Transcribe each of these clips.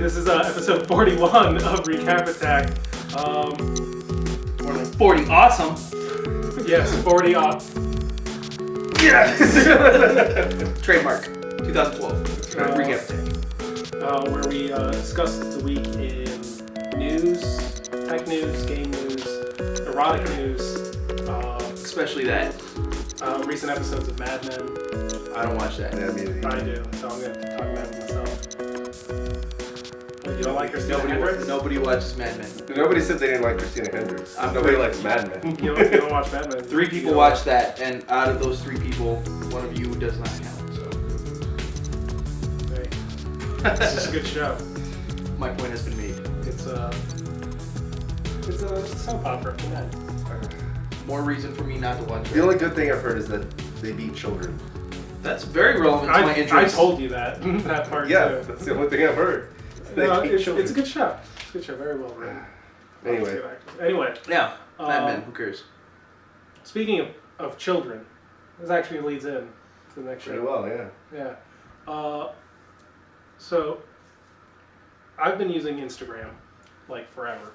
this is episode 41 of Recap Attack. More than 40 awesome. Yes, 40 off. Yes! Trademark, 2012. Recap Attack. Where we discuss the week in news, tech news, game news, erotic news. Especially that. Recent episodes of Mad Men. I don't watch that. I do, so I'm going to talk about it myself. You don't like Christina Hendricks? Nobody watches Mad Men. Nobody said they didn't like Christina Hendricks. Nobody likes Mad Men. You don't watch Mad Men? 3 people watch that, and out of those 3 people, one of you does not count, so. Hey. It's a good show. My point has been made. It's a soap opera for men. More reason for me not to watch it. The only good thing I've heard is that they beat children. That's very relevant to my I interest. told you that part Yeah, too. that's the only thing I've heard. No, it's a good show. It's a good show, very well written. Anyway. Yeah, Mad Men, who cares? Speaking of children, this actually leads in to the next show. Pretty well, yeah. Yeah. So, I've been using Instagram, like, forever.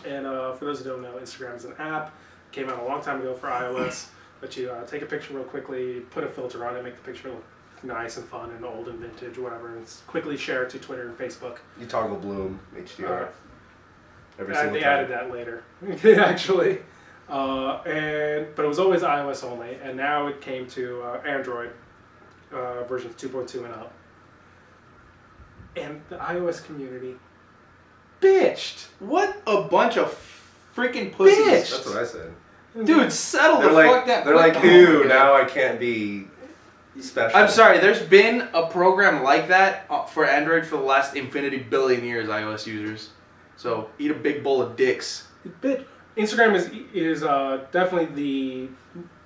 And for those who don't know, Instagram is an app. Came out a long time ago for iOS. But you take a picture real quickly, put a filter on it, make the picture look nice and fun and old and vintage, whatever, and quickly share it to Twitter and Facebook. You toggle bloom, HDR. Every They single time. added that later, actually. But it was always iOS only, and now it came to Android versions 2.2 and up. And the iOS community bitched. What a bunch of freaking pussies. Bitch! That's what I said. Dude, settle the fuck down. They're like, ew, now I can't be special. I'm sorry, there's been a program like that for Android for the last infinity billion years, iOS users. So, eat a big bowl of dicks. Bitch. Instagram is definitely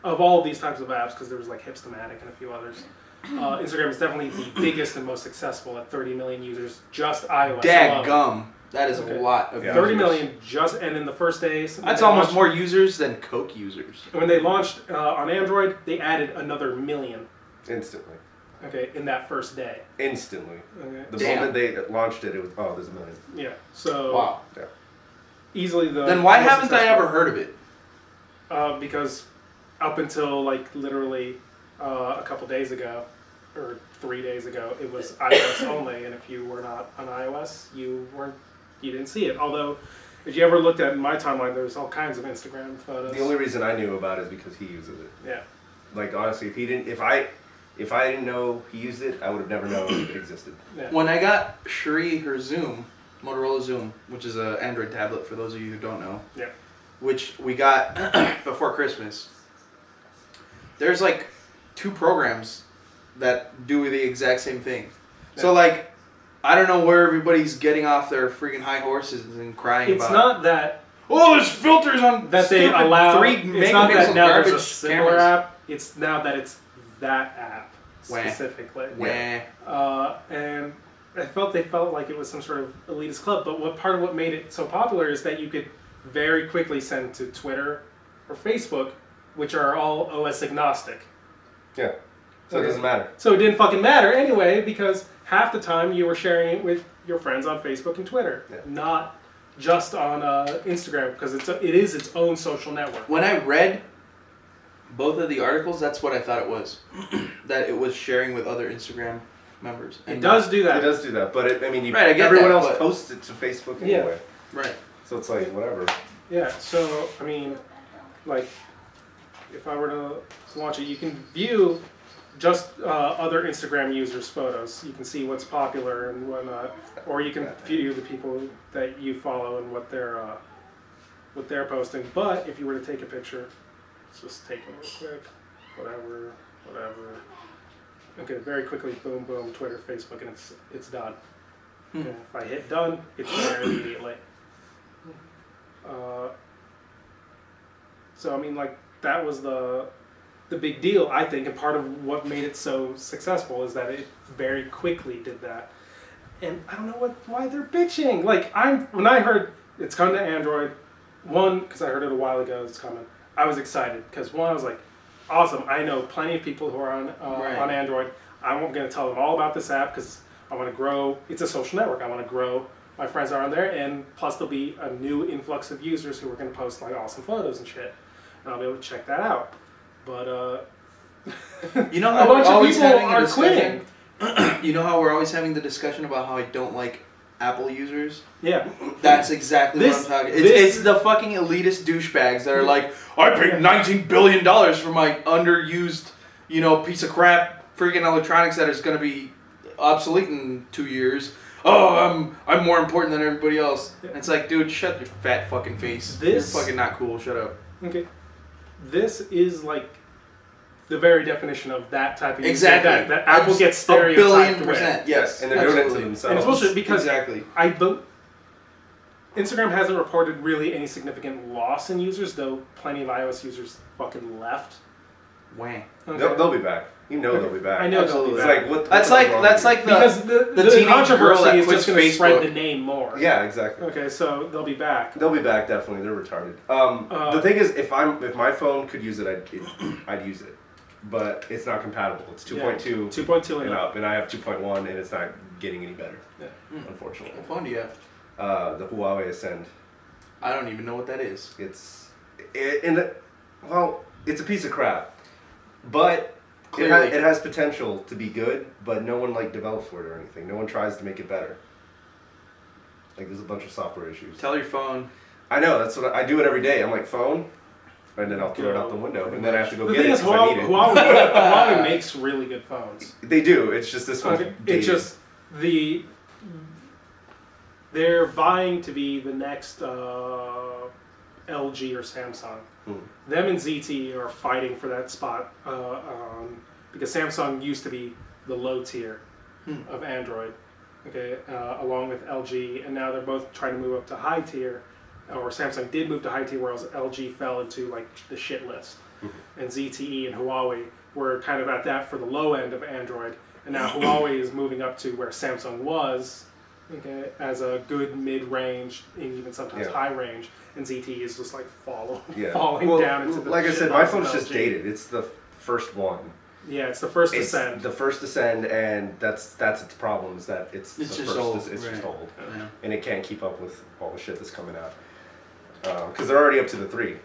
of all of these types of apps, because there was like Hipstamatic and a few others, Instagram is definitely the biggest and most successful at 30 million users, just iOS Dadgum. That is a lot of 30 million just, and in the first days. That's almost more users than Coke users. When they launched on Android, they added another million. Instantly. Okay, in that first day. Instantly. Okay. The moment they launched it, it was, oh, there's a million. Yeah, so. Wow. Yeah. Easily the. Then why most haven't I successful. ever heard of it? Because up until like literally a couple days ago, or 3 days ago, it was iOS only, and if you were not on iOS, you didn't see it. Although, if you ever looked at my timeline, there's all kinds of Instagram photos. The only reason I knew about it is because he uses it. Yeah. Like, honestly, if I didn't know he used it, I would have never known it existed. Yeah. When I got Cherie her Zoom, Motorola Zoom, which is an Android tablet for those of you who don't know, Yeah. which we got before Christmas, there's like 2 programs that do the exact same thing. Yeah. So like, I don't know where everybody's getting off their freaking high horses and crying It's about. not that Oh, there's filters on that they stupid allow. 3 It's not that megapixel now there's a garbage similar cameras. app. It's now that it's that app Wah. specifically. Wah. And they felt like it was some sort of elitist club. But part of what made it so popular is that you could very quickly send to Twitter or Facebook, which are all OS agnostic. Yeah. So it doesn't matter. So it didn't fucking matter anyway, because half the time you were sharing it with your friends on Facebook and Twitter, not just on Instagram, because it is its own social network. When I read both of the articles, that's what I thought it was. That it was sharing with other Instagram members. It does do that. It does do that, but Right, I get everyone that, else but- posts it to Facebook Yeah. anyway. Right. So it's like, whatever. Yeah, so, I mean, like, if I were to launch it, you can view just other Instagram users' photos. You can see what's popular and whatnot, or you can view the people that you follow and what they're posting. But if you were to take a picture, let's just take one real quick, whatever. Okay, very quickly, boom, boom, Twitter, Facebook, and it's done. Okay, if I hit done, it's there immediately. So I mean, like, that was the big deal, I think, and part of what made it so successful is that it very quickly did that. And I don't know why they're bitching. Like, when I heard it's coming to Android, one, because I heard it a while ago, it's coming, I was excited, because one, I was like, awesome, I know plenty of people who are on Android. I'm going to tell them all about this app, because I want to grow. It's a social network. I want to grow. My friends are on there, and plus there'll be a new influx of users who are going to post like awesome photos and shit, and I'll be able to check that out. But You know a how we're bunch of always people having a are discussion. quitting. You know how we're always having the discussion about how I don't like Apple users? Yeah, That's exactly what I'm talking. It's the fucking elitist douchebags that are like, I paid $19 billion for my underused, piece of crap freaking electronics that is going to be obsolete in 2 years. Oh, I'm more important than everybody else. And it's like, dude, shut your fat fucking face. You're fucking not cool. Shut up. okay. This is like the very definition of that type of user Exactly. that Apple gets stereotyped with. $1,000,000,000. Yes. And they're doing it to absolutely. themselves. And it's bullshit because Exactly. Instagram hasn't reported really any significant loss in users, though plenty of iOS users fucking left. Wham. Okay. They'll be back. You know they'll be back. I know Absolutely. they'll be It's back. like what? That's what's like wrong that's with like because the the teenage girl controversy that is quits just going to spread Facebook. the name more. you. Yeah, exactly. Okay, so they'll be back. They'll be back definitely. They're retarded. The thing is, if my phone could use it, I'd use it, but it's not compatible. It's 2.2 2.2 and up, and I have 2.1, and it's not getting any better. Yeah. Unfortunately. What phone do you have? The Huawei Ascend. I don't even know what that is. It's it's a piece of crap, but Clearly. it has potential to be good, but no one develops for it or anything. No one tries to make it better. There's a bunch of software issues. Tell your phone. I know, that's what I do it every day. I'm like, phone, and then I'll throw it out the window, and then I have to go The get thing it is, because I need it. Huawei makes really good phones. They do. It's just this one's Okay, dated. it's just they're vying to be the next LG or Samsung. Them and ZTE are fighting for that spot because Samsung used to be the low tier of Android, okay, along with LG, and now they're both trying to move up to high tier, or Samsung did move to high tier, whereas LG fell into the shit list, and ZTE and Huawei were kind of at that for the low end of Android, and now Huawei is moving up to where Samsung was, okay, as a good mid-range and even sometimes high range, and ZTE is just falling down into the like I shit said, my box of phone's just LG. dated. It's the first one. Yeah, it's the first It's Ascend. the first Ascend, and that's its problem, is that it's It's the just first. old, It's right. just old, Yeah. and it can't keep up with all the shit that's coming out. Because they're already up to the 3.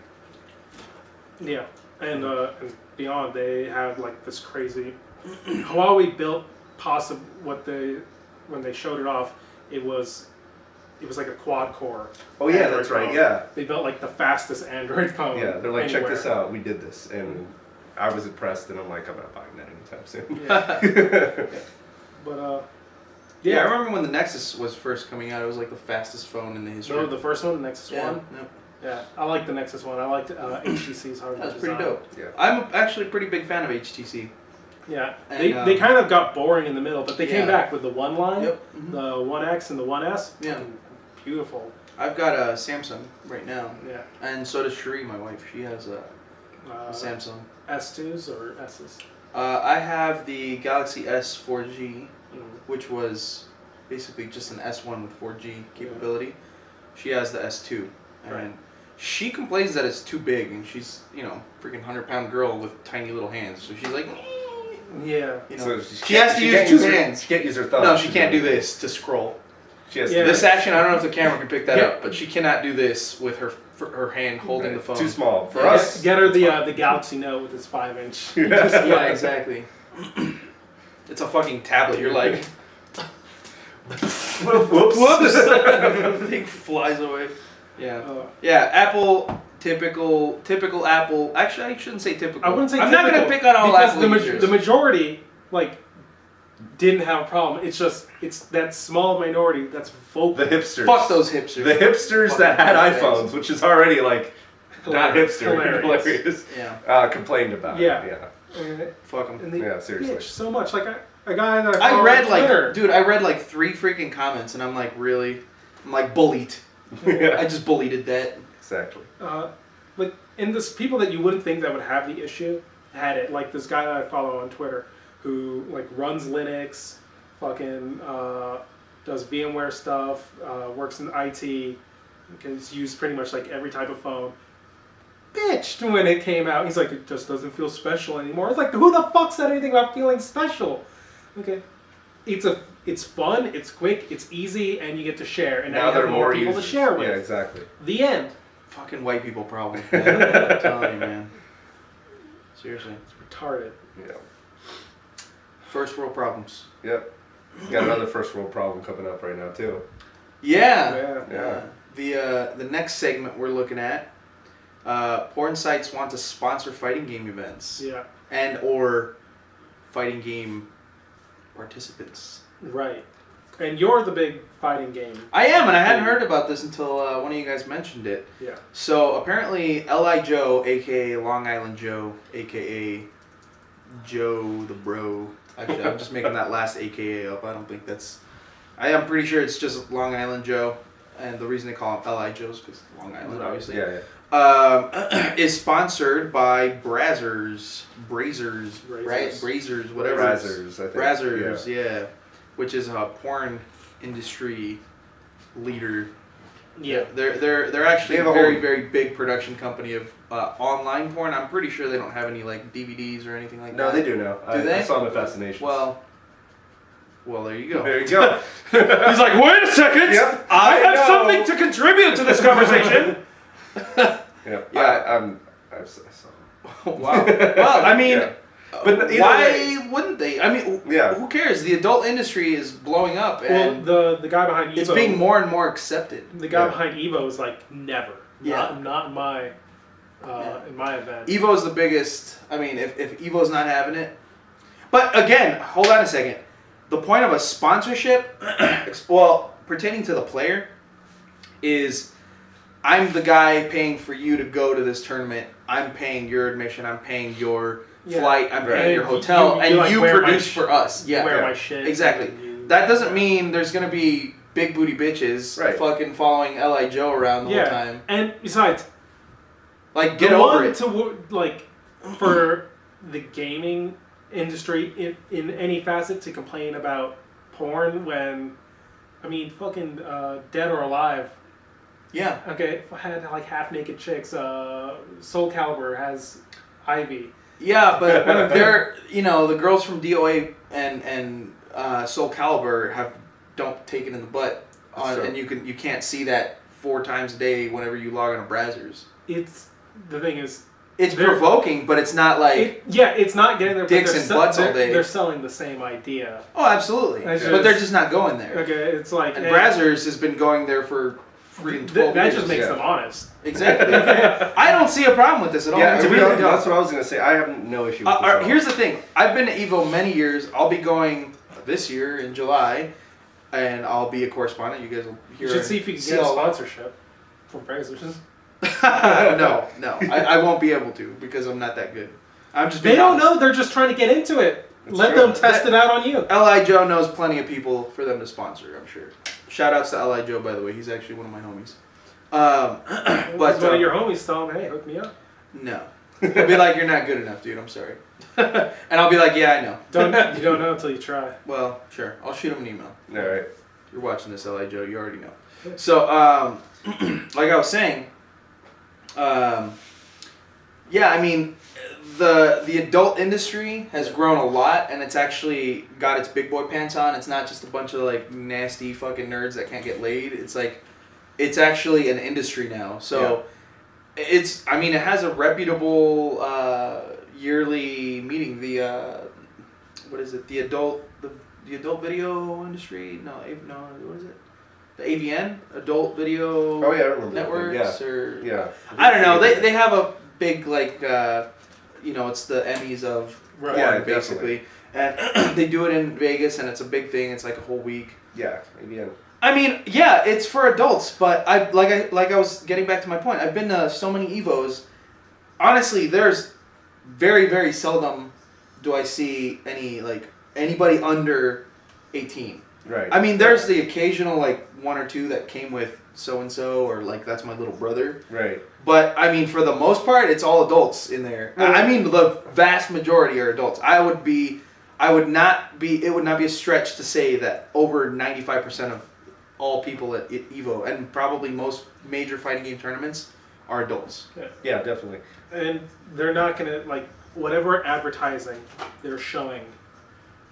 Yeah, and beyond, they have this crazy. Huawei built when they showed it off, it was like a quad core. Oh yeah, Android that's right. phone. Yeah, They built the fastest Android phone. yeah. They're like, check anywhere. this out. We did this, and I was impressed, and I'm like, I'm not buying that anytime soon. Yeah. But Yeah, I remember when the Nexus was first coming out. It was the fastest phone in the history. no, the first one, the Nexus yeah, one. no. Yeah, I like the Nexus one. I liked HTC's hardware That was pretty design. dope. Yeah. I'm actually a pretty big fan of HTC. Yeah, And, they kind of got boring in the middle, but they came yeah. back with the One line, Yep. the 1X and the 1S. Yeah. Fucking beautiful. I've got a Samsung right now, Yeah. and so does Sheree, my wife. She has a Samsung. S2s or S's? I have the Galaxy S 4G, which was basically just an S1 with 4G capability. She has the S2, and Right. she complains that it's too big, and she's freaking 100-pound girl with tiny little hands. So she's like, Yeah. So she has to use can't two her- hands. She can't use her thumb. No, she can't do this to scroll. She has Yeah. to This action, I don't know if the camera can pick that Yeah. up, but she cannot do this with her hand holding the phone. Too small for Yeah. us. Get her the Galaxy Note with its 5-inch. Yeah, exactly. It's a fucking tablet. You're like, Whoops. whoops. Thing flies away. Yeah. Yeah, Apple, typical Apple. Actually, I shouldn't say typical. I wouldn't say I'm typical, not going to pick on all because Apple the users. majority didn't have a problem. It's just it's that small minority that's vocal. The hipsters. Fuck those hipsters. The hipsters Fuck that had those guys. iPhones, which is already not hipster, Hilarious. hilarious. Yeah. Complained about Yeah. it. Yeah. Fuck them. And they Yeah, seriously. bitch so much. A guy that I I follow read on Twitter. dude, I read 3 freaking comments, and I'm like, really? I'm bullied. Yeah. I just bullied that. Exactly. And this people that you wouldn't think that would have the issue had it. Like this guy that I follow on Twitter who runs Linux, fucking does VMware stuff, works in IT, he's used pretty much every type of phone. Bitched when it came out. He's like, it just doesn't feel special anymore. It's like, who the fuck said anything about feeling special? Okay. it's fun, it's quick, it's easy, and you get to share. And now you there have are more people users. to share with. Yeah, exactly. The end. Fucking white people problem. I'm telling you, man. Seriously. It's retarded. Yeah. First world problems. Yep. Got another first world problem coming up right now too. Yeah. Yeah. The next segment we're looking at, porn sites want to sponsor fighting game events. Yeah. And or fighting game participants. Right. And you're the big fighting game. I am, and I hadn't heard about this until one of you guys mentioned it. Yeah. So apparently L.I. Joe, a.k.a. Long Island Joe, a.k.a. Joe the Bro. Actually, I'm just making that last a.k.a. up. I don't think that's... I am pretty sure it's just Long Island Joe. And the reason they call him L.I. Joe is because Long Island, obviously. Yeah. Is sponsored by Brazzers, whatever. Brazzers, I think. Brazzers, yeah. Which is a porn industry leader. Yeah. They're actually They a have a very, whole- very big production company of online porn. I'm pretty sure they don't have any like DVDs or anything like that. No, they do now. Do they? I saw them at Fascinations. Well, there you go. There you go. He's like, wait a second! Yep. I have know. something to contribute to this conversation! Yeah. Yeah. I saw them. Wow. Well, I mean, Yeah. But either why way- wouldn't they? I mean, Yeah. who cares? The adult industry is blowing up, Well, and the guy behind Evo... it's being more and more accepted. The guy Yeah. behind Evo is like, never. Yeah. Not in my... in my event. Evo's the biggest. I mean, if Evo's not having it, but again, hold on a second. The point of a sponsorship, well, pertaining to the player, is I'm the guy paying for you to go to this tournament. I'm paying your admission. I'm paying your flight. I'm paying your hotel, You, and like, you wear my produce for us. You Yeah, wear my shit. exactly. You- That doesn't mean there's gonna be big booty bitches Right. fucking following L.I. Joe around the whole time. And besides, Like, get the over one it. to like for the gaming industry in any facet to complain about porn when, I mean, fucking Dead or Alive. Yeah. Okay, had like half naked chicks. Soul Calibur has Ivy. Yeah, but they're, you know, the girls from DOA and Soul Calibur don't take it in the butt, and you can't see that 4 times a day whenever you log on to Brazzers. The thing is, It's provoking, but it's not like it's not getting there. dicks and butts all day. They're selling the same idea. oh, absolutely, It's but they're just not going there. Okay, it's like And Brazzers has been going there for freaking 12 that years. just makes them honest. Exactly. I don't see a problem with this at all. Yeah, To be honest, that's what I was gonna say. I have no issue with this. at all. here's the thing. I've been to Evo many years. I'll be going this year in July, and I'll be a correspondent. You guys will hear. You should see if you can get a sponsorship from Brazzers. no, I won't be able to because I'm not that good. I'm just. They being don't honest. know. They're just trying to get into it. That's Let true. them test it out on you. L.I. Joe knows plenty of people for them to sponsor. I'm sure. Shout outs to L.I. Joe, by the way. He's actually one of my homies. But But one of your homies tell them, "Hey, hook me up." no, he'll be like, "You're not good enough, dude. I'm sorry," and I'll be like, "Yeah, I know." You don't know until you try. Well, sure. I'll shoot him an email. All right. You're watching this, L.I. Joe. You already know. So, like I was saying, yeah, I mean, the adult industry has grown a lot, and it's actually got its big boy pants on. It's not just a bunch of like nasty fucking nerds that can't get laid. It's like, it's actually an industry now. So, it's, I mean, it has a reputable yearly meeting. The what is it? The adult video industry? No, what is it? The AVN, Adult Video Oh yeah, I remember. Networks, Yeah. or Yeah. I don't know. They have a big like it's the Emmys of Right. porn, Yeah, basically, and they do it in Vegas, and it's a big thing. It's like a whole week. Yeah. Again. I mean, yeah, it's for adults, but I was getting back to my point. I've been to so many Evos. Honestly, there's very, very seldom do I see anybody under 18. Right. I mean, there's the occasional like one or two that came with so and so, or like that's my little brother. Right. But I mean, for the most part, it's all adults in there. I mean, the vast majority are adults. It would not be a stretch to say that over 95% of all people at Evo, and probably most major fighting game tournaments, are adults. Yeah, definitely. And they're not gonna whatever advertising they're showing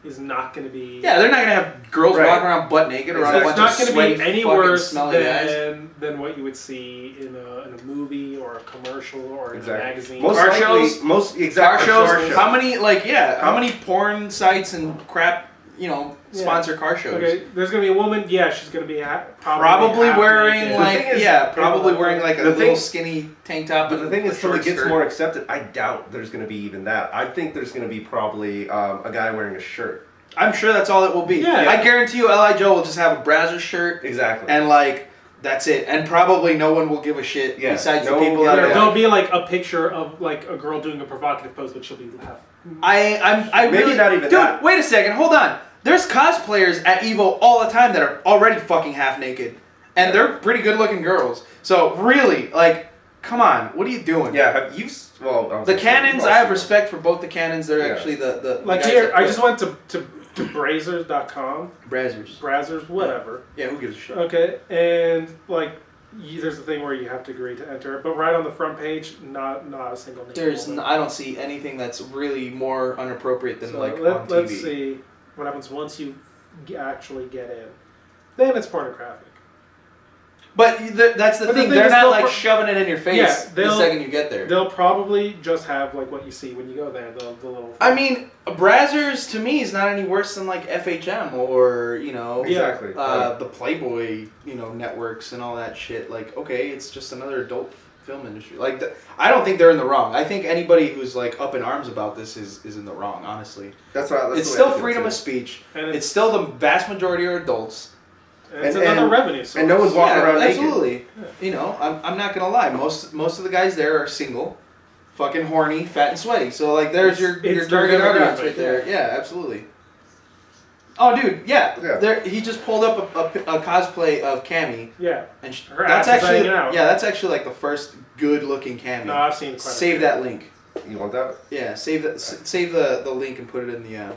is not going to be. Yeah, they're not going to have girls walking around butt naked around a bunch of sweaty, it's not going to be any worse guys. than what you would see in a movie or a commercial or in a magazine. Car shows. Car shows. How many how many porn sites and crap sponsor car shows? Okay, there's gonna be a woman. Yeah, she's gonna be probably wearing wearing like a little skinny tank top. But the thing is, until it gets more accepted, I doubt there's gonna be even that. I think there's gonna be probably a guy wearing a shirt. I'm sure that's all it will be. Yeah. I guarantee you, L.I. Joe will just have a Brazzers shirt. Exactly. And that's it. And probably no one will give a shit besides the people that are. There'll be like a picture of like a girl doing a provocative pose, but she'll be half. I maybe really, not even. Dude, wait a second. Hold on. There's cosplayers at Evo all the time that are already fucking half naked, and they're pretty good looking girls. So really, come on, what are you doing? Yeah, the canons. I have respect for both the canons. They're actually the here. I just went to Brazzers.com. Brazzers, whatever. Yeah, who gives a shit? Okay, and there's a thing where you have to agree to enter it, but right on the front page, not a single name. I don't see anything that's really more inappropriate than on TV. Let's see what happens once you actually get in. Then it's pornographic. But that's the thing. They're not shoving it in your face the second you get there. They'll probably just have what you see when you go there. The little. I mean, Brazzers to me is not any worse than FHM or exactly the Playboy networks and all that shit. Okay, it's just another adult film industry. I don't think they're in the wrong. I think anybody who's up in arms about this is in the wrong. Honestly, that's it's still freedom of speech. And it's still the vast majority are adults. And it's another revenue source. And no one's walking around naked. Absolutely. Yeah. I'm not gonna lie. Most of the guys there are single, fucking horny, fat and sweaty. So there's your target audience right there. Yeah, absolutely. Oh, dude, yeah. He just pulled up a cosplay of Cammy. Yeah. And that's actually the first good-looking Cammy. No, I've seen. Save that link. You want that? Yeah, save the link and put it in the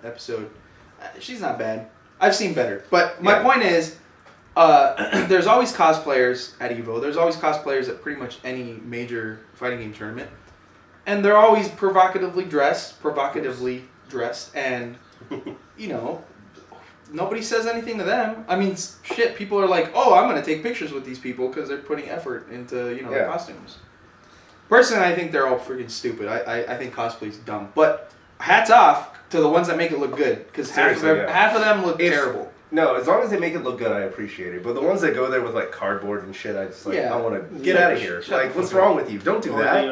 episode. She's not bad. I've seen better. But my point is, there's always cosplayers at EVO. There's always cosplayers at pretty much any major fighting game tournament. And they're always provocatively dressed, and, nobody says anything to them. I mean, shit, people are like, oh, I'm going to take pictures with these people because they're putting effort into, their costumes. Personally, I think they're all freaking stupid. I think cosplay's dumb. But hats off to the ones that make it look good, because half of them look terrible. No, as long as they make it look good, I appreciate it. But the ones that go there with cardboard and shit, I just I want to get out of here. What's wrong with you? Don't do that.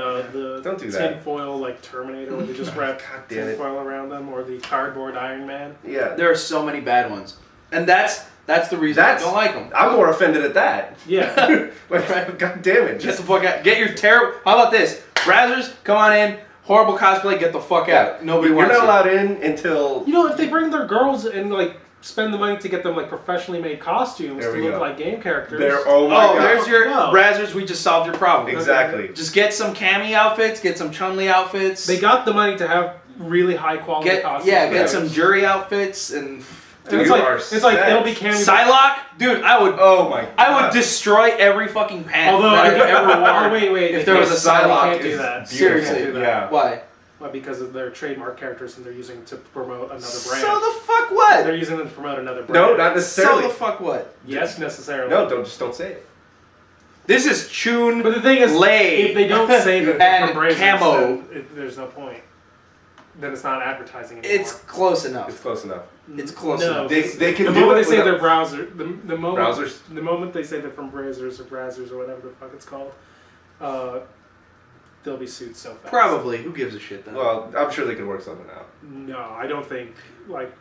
Don't do that. Tinfoil Terminator, where they just wrap tinfoil around them, or the cardboard Iron Man. Yeah, there are so many bad ones, and that's the reason I don't like them. I'm more offended at that. Yeah, God damn it! Get the fuck out. Get your terrible. How about this? Brazzers, come on in. Horrible cosplay, get the fuck out. Nobody wants You're not allowed in until... if they bring their girls and, spend the money to get them, professionally made costumes to look like game characters. Oh, my God. There's your... Brazzers, we just solved your problem. Exactly. Okay. Just get some Cammy outfits, get some Chun-Li outfits. They got the money to have really high-quality costumes. Yeah, get some jury outfits and... Dude, it's it'll be Cammy. Psylocke? Dude, I would... Oh, my God. I would destroy every fucking pant Although that I've ever worn. Oh, wait. If there was a Psylocke. Can't do that. Seriously. Yeah. Why? Well, because of their trademark characters and they're using to promote another brand. So the fuck what? They're using them to promote another brand. No, not necessarily. So the fuck what? Yes, necessarily. No, don't say it. This is Chun. But the thing is, if they don't say that and from Brazzers, camo, there's no point. Then it's not advertising anymore. It's close enough. It's close enough. It's close enough. They can the do moment it they say they're browsers. The moment they say they're from Brazzers or whatever the fuck it's called, they'll be sued so fast. Probably. Who gives a shit then? Well, I'm sure they could work something out. No, I don't think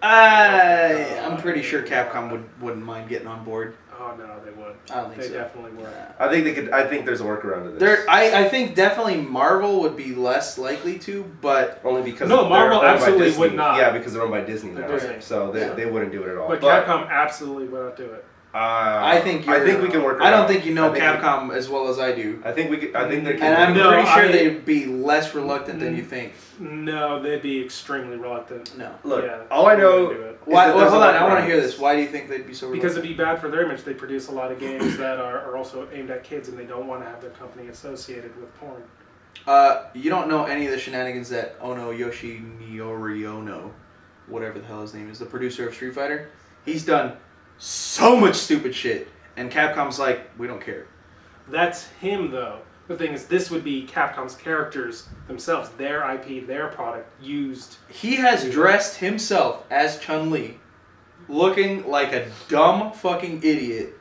I'm pretty sure Capcom wouldn't mind getting on board. Oh no, they would. I don't think they so. definitely would. I think they could. I think there's a workaround to this. I think definitely Marvel would be less likely to, but only because Marvel absolutely would not. Yeah, because they're owned by Disney now, Disney. So they wouldn't do it at all. But Capcom absolutely would not do it. I think we can work. I don't think you know Capcom as well as I do. I think they can. And I'm pretty sure they'd be less reluctant than you think. No, they'd be extremely reluctant. No. Look, all I know. Why? Well, hold on. I want to hear this. Why do you think they'd be so reluctant? Because it'd be bad for their image. They produce a lot of games that are also aimed at kids, and they don't want to have their company associated with porn. You don't know any of the shenanigans that Ono Yoshinori Ono whatever the hell his name is, the producer of Street Fighter. He's done so much stupid shit, and Capcom's like, we don't care. That's him, though. The thing is, this would be Capcom's characters themselves, their IP, their product, used. He has dressed himself as Chun-Li, looking like a dumb fucking idiot,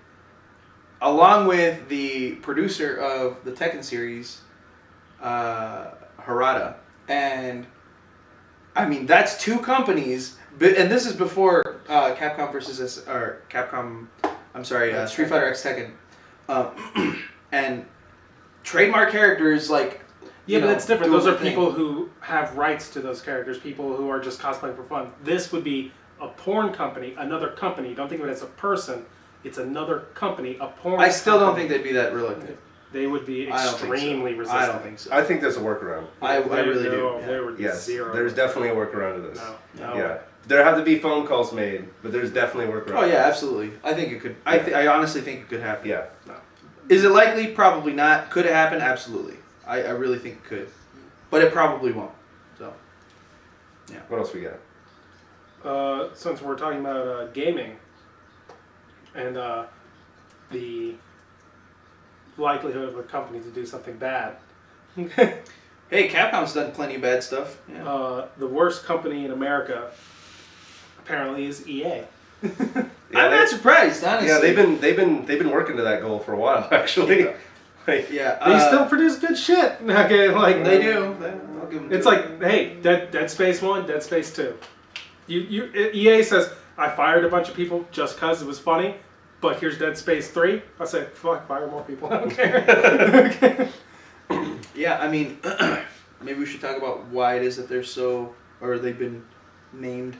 along with the producer of the Tekken series, Harada. And, I mean, that's two companies, and this is before Capcom versus, Street Fighter X Tekken. And trademark characters, like... Yeah, but that's different. Those are people who have rights to those characters, people who are just cosplaying for fun. This would be a porn company, another company. Don't think of it as a person. It's another company, a porn I still don't company. think they'd be that reluctant. They would be extremely resistant. I don't think so. I think there's a workaround. I really do. There would be zero. There's definitely a workaround to this. No. Yeah. There have to be phone calls made, but there's definitely a workaround. Oh yeah, absolutely. I think it could. I honestly think it could happen. Yeah. No. Is it likely? Probably not. Could it happen? Absolutely. I really think it could. But it probably won't. So, yeah. What else we got? Since we're talking about gaming and the likelihood of a company to do something bad. Hey, Capcom's done plenty of bad stuff. Yeah. The worst company in America apparently is EA. I'm not surprised, honestly. Yeah, they've been working to that goal for a while, actually. They still produce good shit. Okay, like they do. I'll give them it's like, hey, Dead Space 1, Dead Space 2. EA says, I fired a bunch of people just because it was funny, but here's Dead Space 3. I say, fuck, fire more people. I don't care. Yeah, I mean, maybe we should talk about why it is that they've been named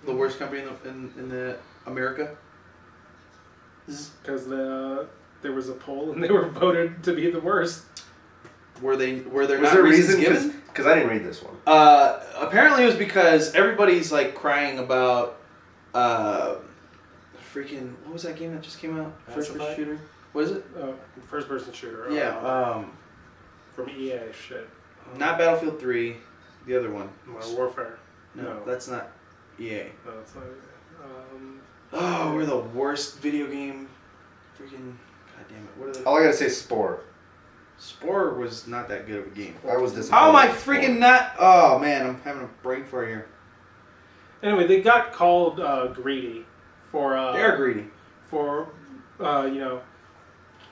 the worst company in the America. Because there was a poll and they were voted to be the worst. Were there was not there reasons reason given? Because I didn't read this one. Apparently it was because everybody's like crying about freaking, what was that game that just came out? First person shooter. What is it? First person shooter. Yeah. From EA shit. Not Battlefield 3. The other one. Modern Warfare. No, that's not EA. No, it's not. Oh, we're the worst video game. Freaking, goddamn it! What are they? All I gotta say is Spore. Spore was not that good of a game. I was disappointed. How am I freaking not? Oh man, I'm having a brain fart here. Anyway, they got called greedy for. They're greedy for,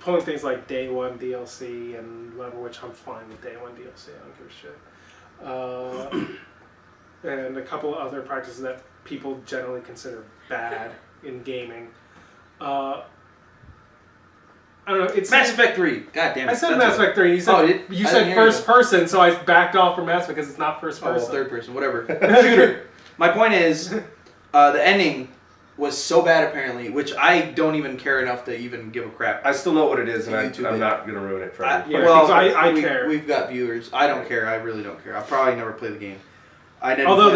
pulling things like Day One DLC and whatever, which I'm fine with Day One DLC. I don't give a shit. And a couple of other practices that people generally consider bad in gaming. I don't know. It's Mass Effect 3. God damn it! I said Mass Effect 3. You said first person, so I backed off from Mass Effect because it's not first person. Oh, well, third person, whatever. Shooter. My point is, the ending was so bad apparently, which I don't even care enough to even give a crap. I still know what it is, and I'm not gonna ruin it for you. I care. We've got viewers. I don't care. I really don't care. I'll probably never play the game. Although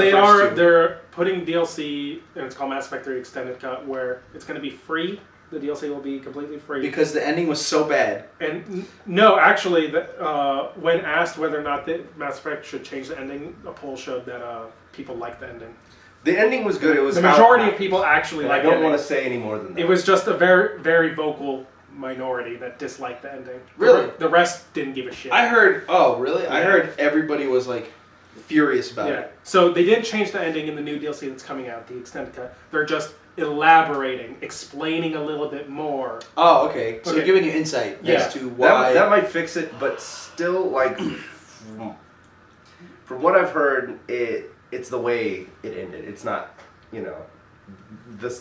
they're putting DLC, and it's called Mass Effect 3 Extended Cut, where it's going to be free. The DLC will be completely free. Because the ending was so bad. And no, actually, when asked whether or not Mass Effect should change the ending, a poll showed that people liked the ending. The ending was good. It was the majority of people actually liked it. I don't want to say any more than that. It was just a very, very vocal minority that disliked the ending. Really? The rest didn't give a shit. I heard. Oh, really? Yeah. I heard everybody was like furious about it. So they didn't change the ending in the new DLC that's coming out, the extended cut. They're just elaborating, explaining a little bit more. Oh, okay. So giving you insight as to why that might fix it, but still, like, from what I've heard, it's the way it ended. It's not,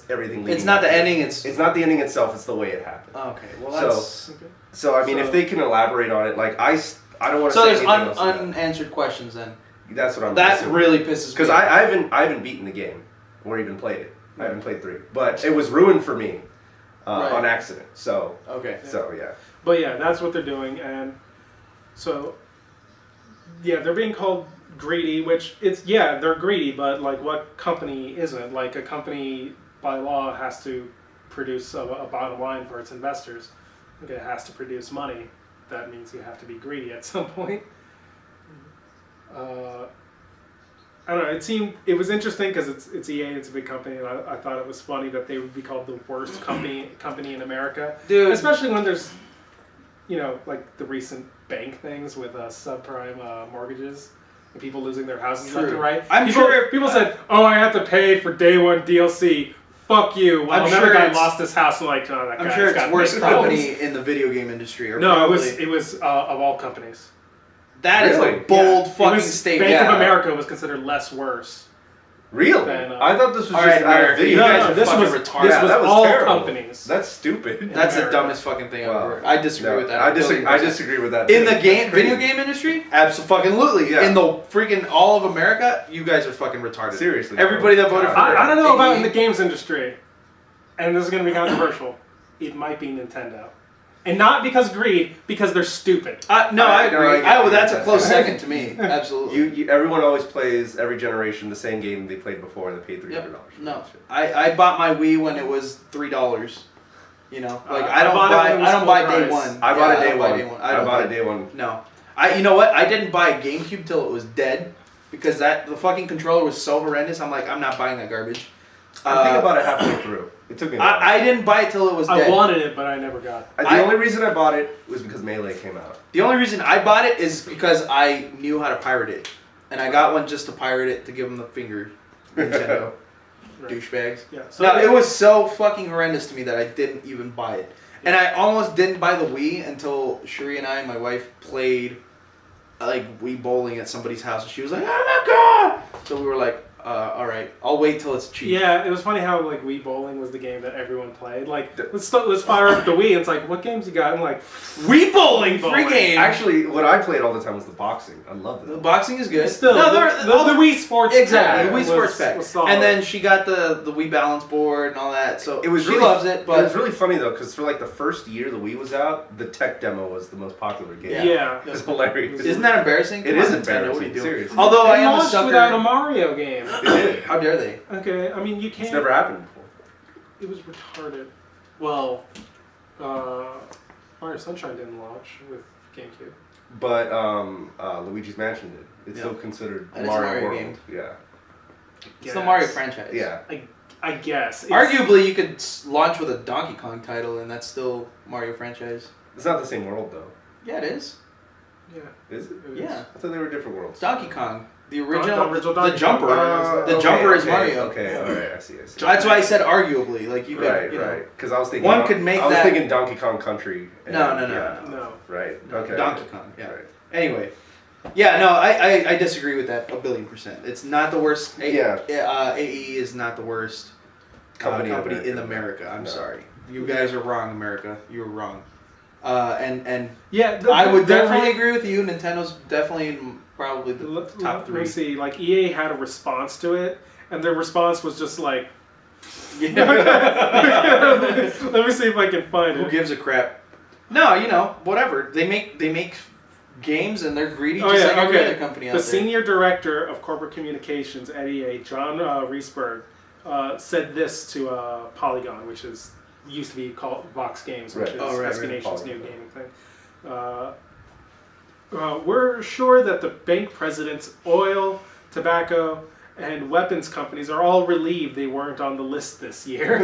everything. It's not the ending. It's not the ending itself. It's the way it happened. Oh, okay. Well, that's so. I mean, if they can elaborate on it, like I don't want to. So say there's anything else unanswered questions then. That's what I'm. That assuming. really pisses me. Because I haven't beaten the game or even played it. I haven't played 3, but it was ruined for me on accident. So okay. So yeah. But yeah, that's what they're doing, and so they're being called greedy, which they're greedy, but like what company isn't? Like a company by law has to produce a bottom line for its investors. It has to produce money. That means you have to be greedy at some point. I don't know. It was interesting because it's EA. It's a big company, and I thought it was funny that they would be called the worst company in America. Dude. Especially when there's, like the recent bank things with subprime mortgages and people losing their houses left and right. People said, "Oh, I have to pay for day one DLC." Fuck you. Well, another guy lost his house. So like, oh, that I'm guy's sure it's got worst big company problems. in the video game industry. Or No, probably. it was of all companies. That is Really? a bold fucking statement. Bank of America was considered less worse. Really? Than, I thought this was all just right, America. video You games. guys are this fucking was retarded. This was that was all terrible. companies. That's stupid. That's the America. dumbest fucking thing I've Wow. ever. I disagree with that. I disagree with that. In too. the game, That's crazy. video game industry, absolutely. Yeah. In the freaking all of America, you guys are fucking retarded. Seriously. Everybody that voted for I don't know AE. about in the games industry, and this is going to be controversial. It might be Nintendo. And not because greed, because they're stupid. No, I agree. agree. That's a close second to me. Absolutely. Everyone always plays every generation the same game they played before, and they paid $300. No, I bought my Wii when it was $3. You know, like I don't buy day one. I bought Yeah, it day one. I bought it day one. No, you know what? I didn't buy a GameCube till it was dead because the fucking controller was so horrendous. I'm like, I'm not buying that garbage. I think about it halfway through. It took me a while. I didn't buy it till it was dead. I wanted it, but I never got it. The only reason I bought it was because Melee came out. The only reason I bought it is because I knew how to pirate it, and I got one just to pirate it to give them the finger. Nintendo douchebags. Yeah. No, it was so fucking horrendous to me that I didn't even buy it, and I almost didn't buy the Wii until Shuri and my wife, played like Wii bowling at somebody's house, and she was like, "Oh my god!" So we were like, all right, I'll wait till it's cheap. Yeah, it was funny how like Wii Bowling was the game that everyone played. Like, let's fire up the Wii. And it's like, what games you got? I'm like, Wii bowling, free game. Actually, what I played all the time was the boxing. I love it. The boxing is good. Still, the Wii Sports exactly, pack the Wii Sports pack. was solid. And then she got the Wii balance board and all that. So It was she really, loves it. But it was really funny though, because for like the first year the Wii was out, the tech demo was the most popular game. Yeah. It's hilarious. isn't that embarrassing? It is Nintendo, embarrassing. What are you doing? Seriously. Although I am a launched sucker. without a Mario game. It did. How dare they? Okay, I mean you can't. It's never happened before. It was retarded. Well, Mario Sunshine didn't launch with GameCube. But Luigi's Mansion did. It's Yeah. still considered That is a Mario World. game. Yeah. It's the Mario franchise. Yeah. I guess. Arguably, you could launch with a Donkey Kong title, and that's still Mario franchise. It's not the same world though. Yeah, it is. Yeah. Is it? Yeah. I thought they were different worlds. Donkey Kong, the original, original the Donkey jumper. Kong. The jumper is Mario. Okay, alright, I see. That's why I said arguably. Like you could, Right, you know. right. Because I was thinking One could make I was that- thinking Donkey Kong Country. And, No. No. Right. No, Okay. Donkey Kong. Yeah. Right. Anyway. Yeah, no, I disagree with that 1,000,000,000%. It's not the worst. AE is not the worst company in America. I'm sorry. You guys are wrong, America. You were wrong. And yeah, I would definitely agree with you. Nintendo's definitely in probably the top 3. Let me see. Like EA had a response to it, and their response was just like, let me see if I can find it. Who gives a crap? No, whatever. They make games and they're greedy just like every other company out there. The senior director of corporate communications at EA, John Reesberg, said this to Polygon, which used to be called Vox Games, which is SB Nation's new gaming thing. We're sure that the bank presidents, oil, tobacco, and weapons companies are all relieved they weren't on the list this year.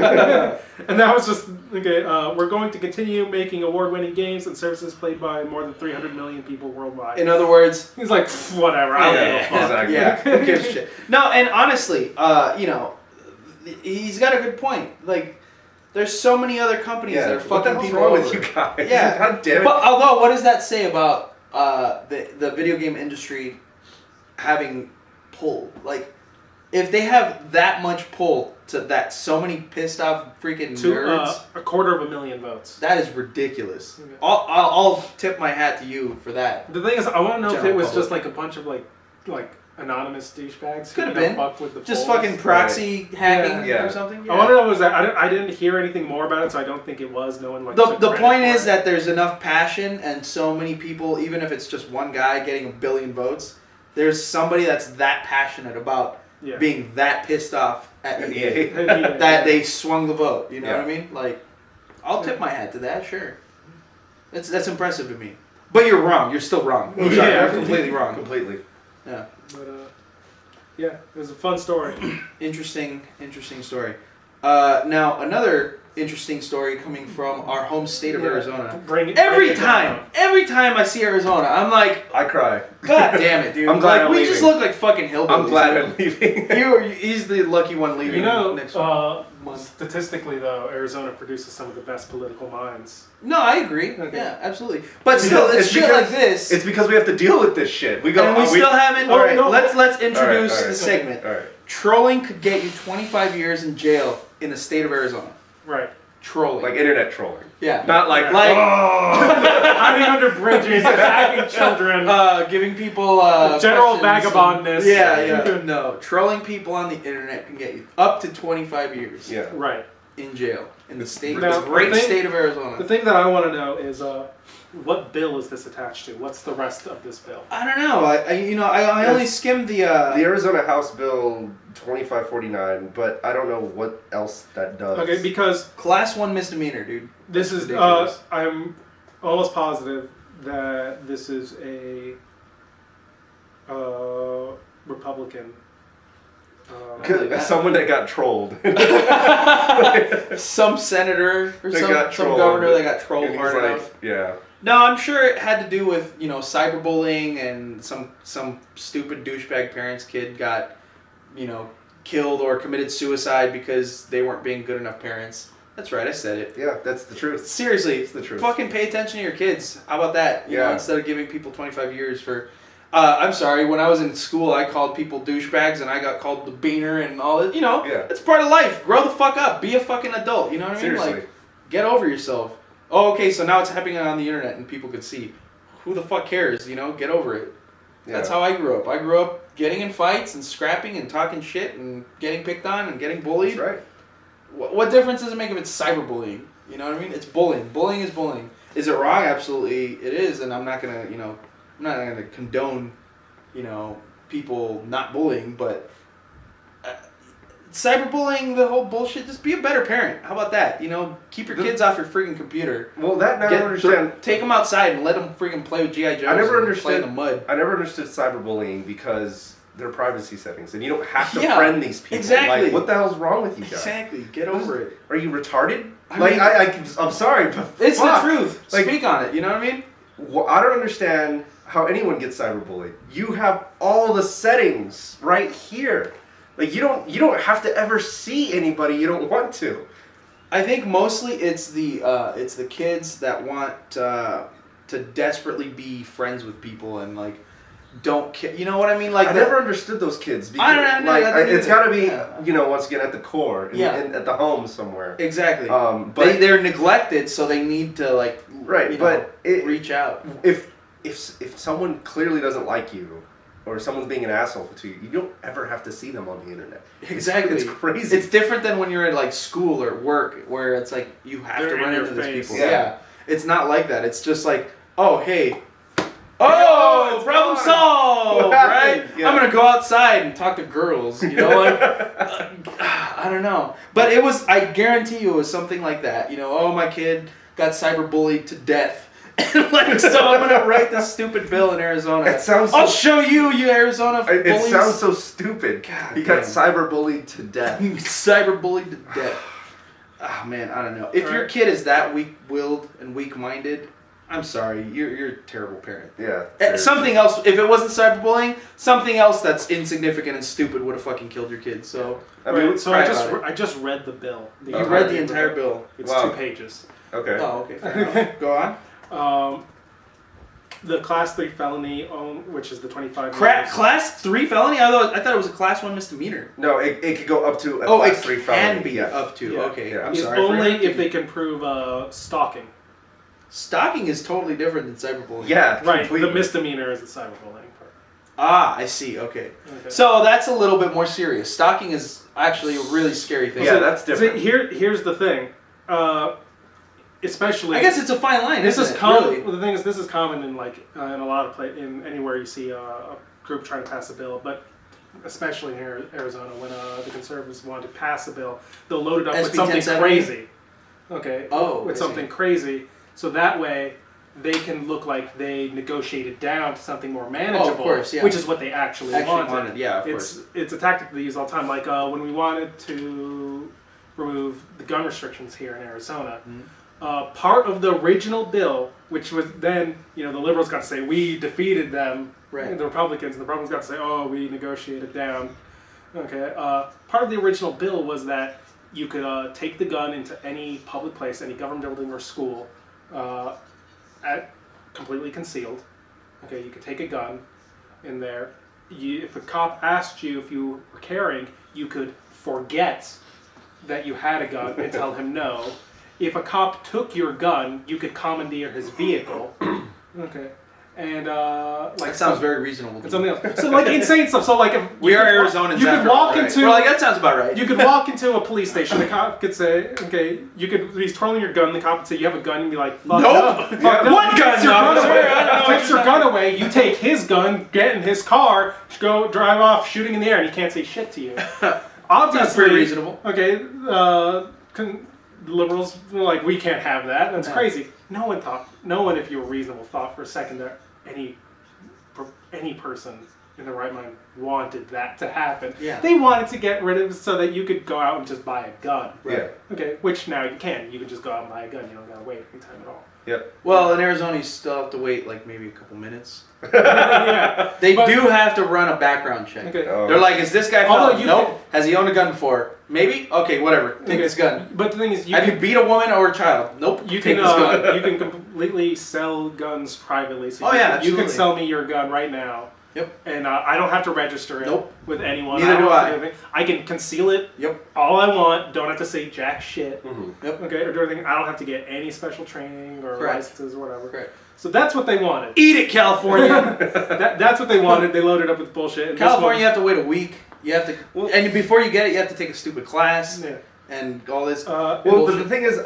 And that was just, okay, we're going to continue making award-winning games and services played by more than 300 million people worldwide. In other words, he's like, whatever, I don't give a fuck. Exactly. Yeah, who gives a shit? No, and honestly, he's got a good point. Like, there's so many other companies that are fucking what's people wrong over. with you guys? Yeah. God damn it. But although, what does that say about the video game industry having pull? Like, if they have that much pull to that, so many pissed off freaking nerds, 250,000 votes. that is ridiculous. Okay. I'll tip my hat to you for that. The thing is, I want to know if General it was public. just like a bunch of like anonymous douchebags. Could have who been. fuck with the Just polls. fucking proxy hacking Yeah. or something. I want to know was that I didn't hear anything more about it, so I don't think it was. No one like. The took credit point for is it. that there's enough passion and so many people, even if it's just one guy getting 1 billion votes, there's somebody that's that passionate about being that pissed off at EA that they swung the vote. You know what I mean? Like, I'll tip my hat to that. Sure, that's impressive to me. But you're wrong. You're still wrong. I'm sorry, you're completely wrong. Completely. Yeah. But, Yeah, it was a fun story. Interesting story. Now, another interesting story coming from our home state of Arizona. Every time I see Arizona, I'm like, I cry. God damn it, dude! I'm glad we just look like fucking hillbillies. I'm glad I'm leaving. He's the lucky one leaving. Next month. Statistically, though, Arizona produces some of the best political minds. No, I agree. Okay. Yeah, absolutely. But still, it's shit like this. It's because we have to deal with this shit. We still haven't. All right, let's introduce the segment. All right. Trolling could get you 25 years in jail in the state of Arizona. Right. Trolling. Like internet trolling. Yeah. Not like hiding under bridges, attacking children, giving people general vagabondness. Yeah. No, trolling people on the internet can get you up to 25 years. Yeah. Right. In jail in the state, now, the great state of Arizona. The thing that I want to know is, what bill is this attached to? What's the rest of this bill? I don't know. I only skimmed the Arizona House Bill 2549, but I don't know what else that does. Okay, because Class 1 misdemeanor, dude. This is I'm almost positive that this is a Republican. Someone that got trolled. Some senator or some governor that got trolled hard enough. Yeah. No, I'm sure it had to do with, cyberbullying and some stupid douchebag parent's kid got, killed or committed suicide because they weren't being good enough parents. That's right, I said it. Yeah, that's the truth. Seriously, it's the truth. Fucking pay attention to your kids. How about that? You know, instead of giving people 25 years for... I'm sorry, when I was in school, I called people douchebags and I got called the beaner and all that. It's part of life. Grow the fuck up. Be a fucking adult. You know what I mean? Seriously. Like, get over yourself. Oh, okay, so now it's happening on the internet and people could see. Who the fuck cares? Get over it. Yeah. That's how I grew up. I grew up getting in fights and scrapping and talking shit and getting picked on and getting bullied. That's right. What difference does it make if it's cyberbullying? You know what I mean? It's bullying. Bullying is bullying. Is it wrong? Absolutely, it is. And I'm not gonna, I'm not gonna condone, people not bullying. But cyberbullying, the whole bullshit. Just be a better parent. How about that? Keep your kids off your freaking computer. Well, that I don't understand. Take them outside and let them freaking play with G.I. Joes. I never understood play in the mud. I never understood cyberbullying because they're privacy settings, and you don't have to friend these people. Exactly. Like, what the hell's wrong with you guys? Exactly. Get over it. Are you retarded? I'm sorry, but it's the truth. Speak on it. You know what I mean? Well, I don't understand how anyone gets cyberbullied. You have all the settings right here. Like you don't have to ever see anybody you don't want to. I think mostly it's the kids that want to desperately be friends with people and don't care. You know what I mean? Like I never understood those kids. Because, I don't know. It's got to be once again at the core, at the home somewhere. Exactly. But they're neglected, so they need to reach out. If someone clearly doesn't like you, or someone's being an asshole to you, you don't ever have to see them on the internet. Exactly. It's crazy. It's different than when you're at school or work, where it's like you have to run into these people. Yeah. It's not like that. It's just like, oh hey. Oh, problem solved, right? Yeah. I'm gonna go outside and talk to girls, I don't know. But I guarantee you it was something like that. Oh, my kid got cyberbullied to death. So I'm gonna write this stupid bill in Arizona. I'll show you Arizona bullies. It sounds so stupid. God, he got cyberbullied to death. Cyberbullied to death. Oh man, I don't know. If your kid is that weak-willed and weak-minded, I'm sorry, you're a terrible parent. Yeah. Something else, if it wasn't cyberbullying, something else that's insignificant and stupid would have fucking killed your kid. So, I just read the bill. You read the entire bill. It's 2 pages. Okay. Oh, okay. Fair enough. Go on. The class 3 felony, which is the 25 years. Class 3 felony? I thought it was a class 1 misdemeanor. No, it could go up to a class 3 felony. It can be up to. Yeah. Okay. Yeah. I'm sorry. Only if they can prove stalking. Stalking is totally different than cyberbullying. Yeah, right. Completely. The misdemeanor is the cyberbullying part. Ah, I see. Okay. So that's a little bit more serious. Stalking is actually a really scary thing. Yeah, that's different. Here's the thing. Especially, I guess it's a fine line. This is common. Really? Well, the thing is, this is common in in a lot of in anywhere you see a group trying to pass a bill, but especially here in Arizona, when the conservatives want to pass a bill, they'll load it up with something crazy. Okay. Oh, with something crazy, so that way they can look like they negotiated down to something more manageable, of course, yeah. which is what they actually wanted. Yeah, of course. It's a tactic they use all the time. Like when we wanted to remove the gun restrictions here in Arizona, part of the original bill, which was then, the liberals got to say, we defeated them, right. the Republicans, and the Republicans got to say, oh, we negotiated down. Okay, part of the original bill was that you could take the gun into any public place, any government building or school, completely concealed. Okay, you could take a gun in there. If a cop asked you if you were carrying, you could forget that you had a gun and tell him no. If a cop took your gun, you could commandeer his vehicle. Okay. And that sounds very reasonable. And something else. So like insane stuff. So like if we are Arizonans. You could walk into. Well, like that sounds about right. You could walk into a police station. The cop could say, "Okay," you could. He's twirling your gun. The cop would say, "You have a gun," and be like, "Fuck nope. no. One gun, no." Takes your gun away. You take his gun, get in his car, go drive off, shooting in the air, and he can't say shit to you. Obviously, that's pretty reasonable. Okay, liberals were like, we can't have that. That's crazy. No one, if you were reasonable, thought for a second that any person in the right mind wanted that to happen. Yeah. They wanted to get rid of it so that you could go out and just buy a gun. Right. Yeah. Okay, which now you can. You can just go out and buy a gun. You don't gotta wait any time at all. Yep. Well, in Arizona, you still have to wait like maybe a couple minutes. Yeah. They do have to run a background check. Okay. They're like, is this guy felon? Nope. Has he owned a gun before? Maybe? Okay, whatever. Take this gun. But the thing is, have you beat a woman or a child? Nope. You Take can this gun. you can completely sell guns privately. So absolutely. You can sell me your gun right now. Yep. And I don't have to register it with anyone. Neither do I. I can conceal it. Yep. All I want. Don't have to say jack shit. Mm-hmm. Yep. Okay. Or do anything. I don't have to get any special training or licenses or whatever. Correct. So that's what they wanted. Eat it, California. That's what they wanted. They loaded up with bullshit. And California, you have to wait a week. You have to, and before you get it, you have to take a stupid class. Yeah. And all this. But the thing is,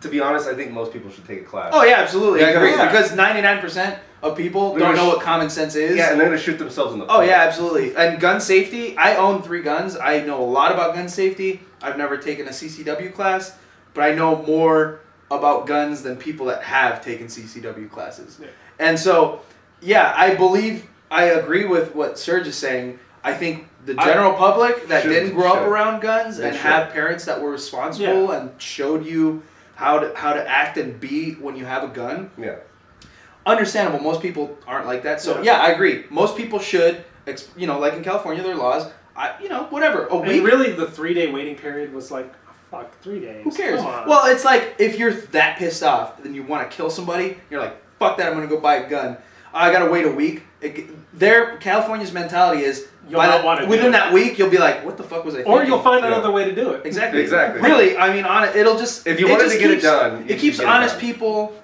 to be honest, I think most people should take a class. Oh yeah, absolutely. I agree. Yeah. Because 99% of people don't know what common sense is. Yeah, and they're gonna shoot themselves in the foot. Oh yeah, absolutely. And gun safety. I own 3 guns. I know a lot about gun safety. I've never taken a CCW class, but I know more about guns than people that have taken CCW classes. Yeah. And so, yeah, I agree with what Serge is saying. I think the general public that didn't grow up around guns and have parents that were responsible and showed you how to act and be when you have a gun. Yeah. Understandable. Most people aren't like that. So yeah, I agree. Most people should, like in California, there are laws. Whatever. A week. And really, the 3-day waiting period was like, fuck, 3 days. Who cares? Well, it's like if you're that pissed off, then you want to kill somebody. You're like, fuck that. I'm gonna go buy a gun. I gotta wait a week. California's mentality is within that week you'll be like, what the fuck was I thinking? Or you'll find another way to do it. Exactly. Exactly. Really, I mean, it'll just if you wanted to get it done, it keeps honest people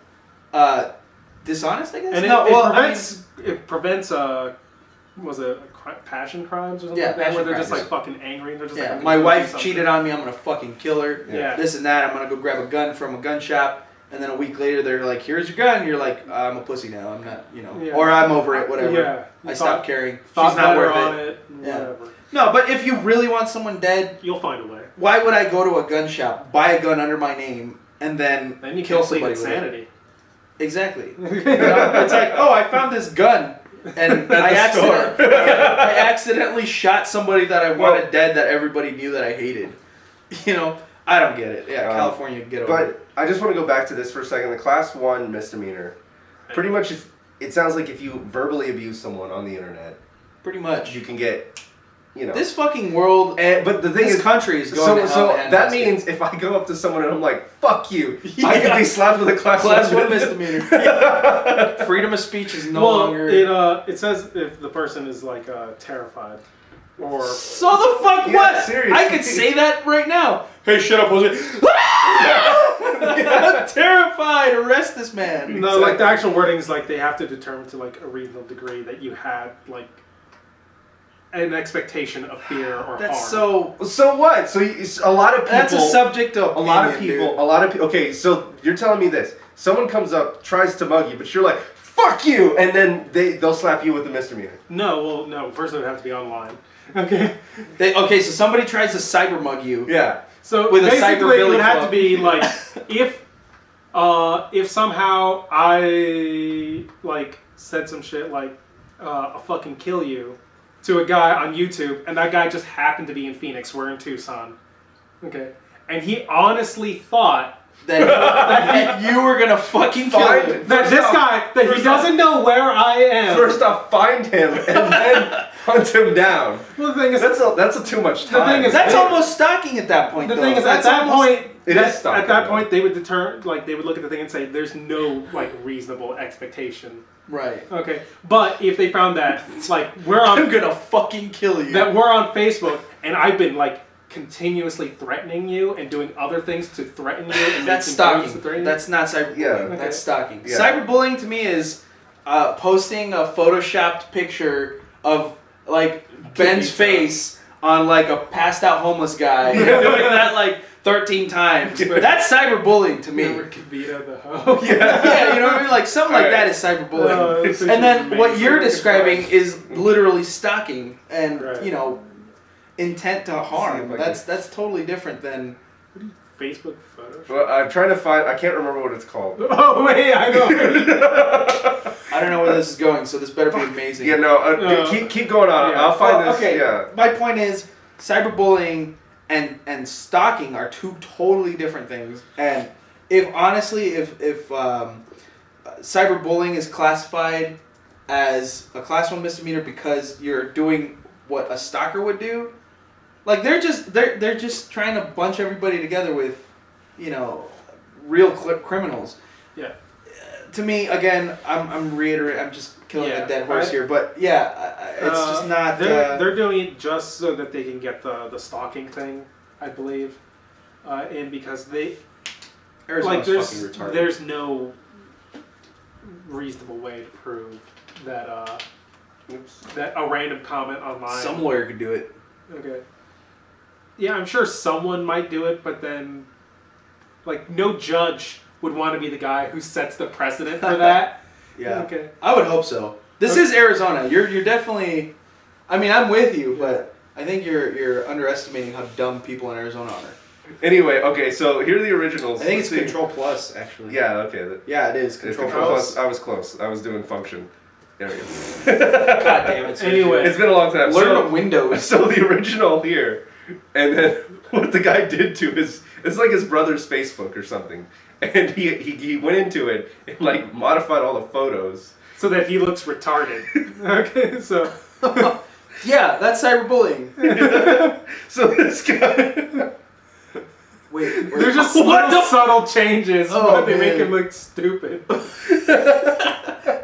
dishonest, I guess. And it prevents was it passion crimes or something like that, where they're just like fucking angry and they're just like, my wife cheated on me, I'm gonna fucking kill her. Yeah. This and that. I'm gonna go grab a gun from a gun shop. And then a week later, they're like, "Here's your gun." And you're like, "I'm a pussy now. I'm not, or I'm over it. Whatever. Yeah. I stopped caring. She's Not not worth on it. it. Whatever. No, but if you really want someone dead, you'll find a way. Why would I go to a gun shop, buy a gun under my name, and then you kill somebody with it? Exactly. It's like, oh, I found this gun, and I accidentally shot somebody that I wanted dead that everybody knew that I hated. I don't get it. Yeah, California, get over it. But I just want to go back to this for a second. The Class 1 misdemeanor, pretty much, it sounds like if you verbally abuse someone on the internet, pretty much you can get, This fucking world, but the thing this country is going to hell. So that means if I go up to someone and I'm like, "Fuck you," I could be slapped with a Class 1 misdemeanor. Freedom of speech is no longer. It says if the person is like terrified. Or so the fuck what? Seriously. I could say that right now. Hey, shut up, Jose. I'm terrified. Arrest this man. No, like the actual wording is like they have to determine to like a reasonable degree that you had like an expectation of fear or That's harm. So what? So a lot of people. That's a subject of a lot of people. Okay, so you're telling me this? Someone comes up, tries to mug you, but you're like, "Fuck you," and then they'll slap you with a misdemeanor. No. First, it would have to be online. Okay. So somebody tries to cyber mug you. Yeah. So with basically, a cyber it would have to be like if If somehow I like said some shit like I'll fucking kill you to a guy on YouTube, and that guy just happened to be in Phoenix, we're in Tucson, okay, and he honestly thought that you were gonna fucking kill him. That this guy, that he doesn't know where I am. First off, find him and then hunt him down. Well, the thing is, that's a too much time. The thing is, that's almost stalking at that point. The thing is, at that point, stalking, at that point, they would they would look at the thing and say, "There's no like reasonable expectation." Right. Okay. But if they found that like I'm gonna fucking kill you. That we're on Facebook and I've been like continuously threatening you and doing other things to threaten you. And that's stalking. That's not cyberbullying. Yeah. Okay. That's stalking. Yeah. Cyberbullying to me is posting a photoshopped picture of like Ben's face on like a passed out homeless guy and doing that like 13 times. That's cyberbullying to me. Yeah, you know what I mean? Like something like that is cyberbullying. And then what you're describing is literally stalking and you know, intent to harm. That's totally different than Facebook photos. Well, I'm trying to find. I can't remember what it's called. Oh wait, I know. I don't know where this is going, so this better be amazing. Yeah, no. Keep going on. Yeah. I'll find this. Okay. Yeah. My point is, cyberbullying and stalking are two totally different things. And if cyberbullying is classified as a class 1 misdemeanor because you're doing what a stalker would do, like they're just trying to bunch everybody together with, you know, real criminals. Yeah. To me, again, I'm reiterating. I'm just killing a dead horse here, but yeah, it's just not. They're doing it just so that they can get the stalking thing, I believe, and because Arizona's fucking retarded. There's no reasonable way to prove that that a random comment online. Some lawyer could do it. Okay. Yeah, I'm sure someone might do it, but then, like, no judge would want to be the guy who sets the precedent for that. Yeah. Okay. I would hope so. This is Arizona. You're definitely. I mean, I'm with you, but I think you're underestimating how dumb people in Arizona are. Anyway, okay, so here are the originals. I think it's Control Plus, actually. Yeah. Okay. Yeah, it is Control Plus. I was close. I was doing function. There we go. God damn it. Anyway, it's been a long time. Learn Windows. So the original here, and then what the guy did to it's like his brother's Facebook or something, and he went into it and like modified all the photos so that he looks retarded. Okay, so yeah, that's cyberbullying. So this guy. Wait, they're just subtle changes, but they make him look stupid.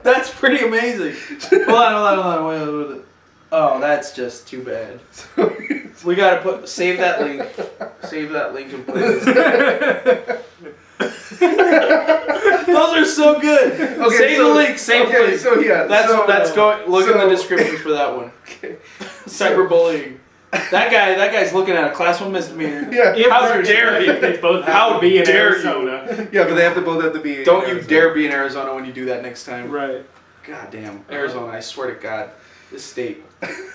That's pretty amazing. Hold on. Wait. Oh, that's just too bad. We gotta save that link. Save that link and play this. Those are so good. Okay, save the link. Save the link. So yeah, that's going. Look in the description for that one. Okay. Cyberbullying. That guy's looking at a class 1 misdemeanor. Yeah. How dare you? They both have to be in Arizona. Yeah, but they both have to be. Don't you dare be in Arizona when you do that next time. Right. God damn, Arizona! I swear to God, this state.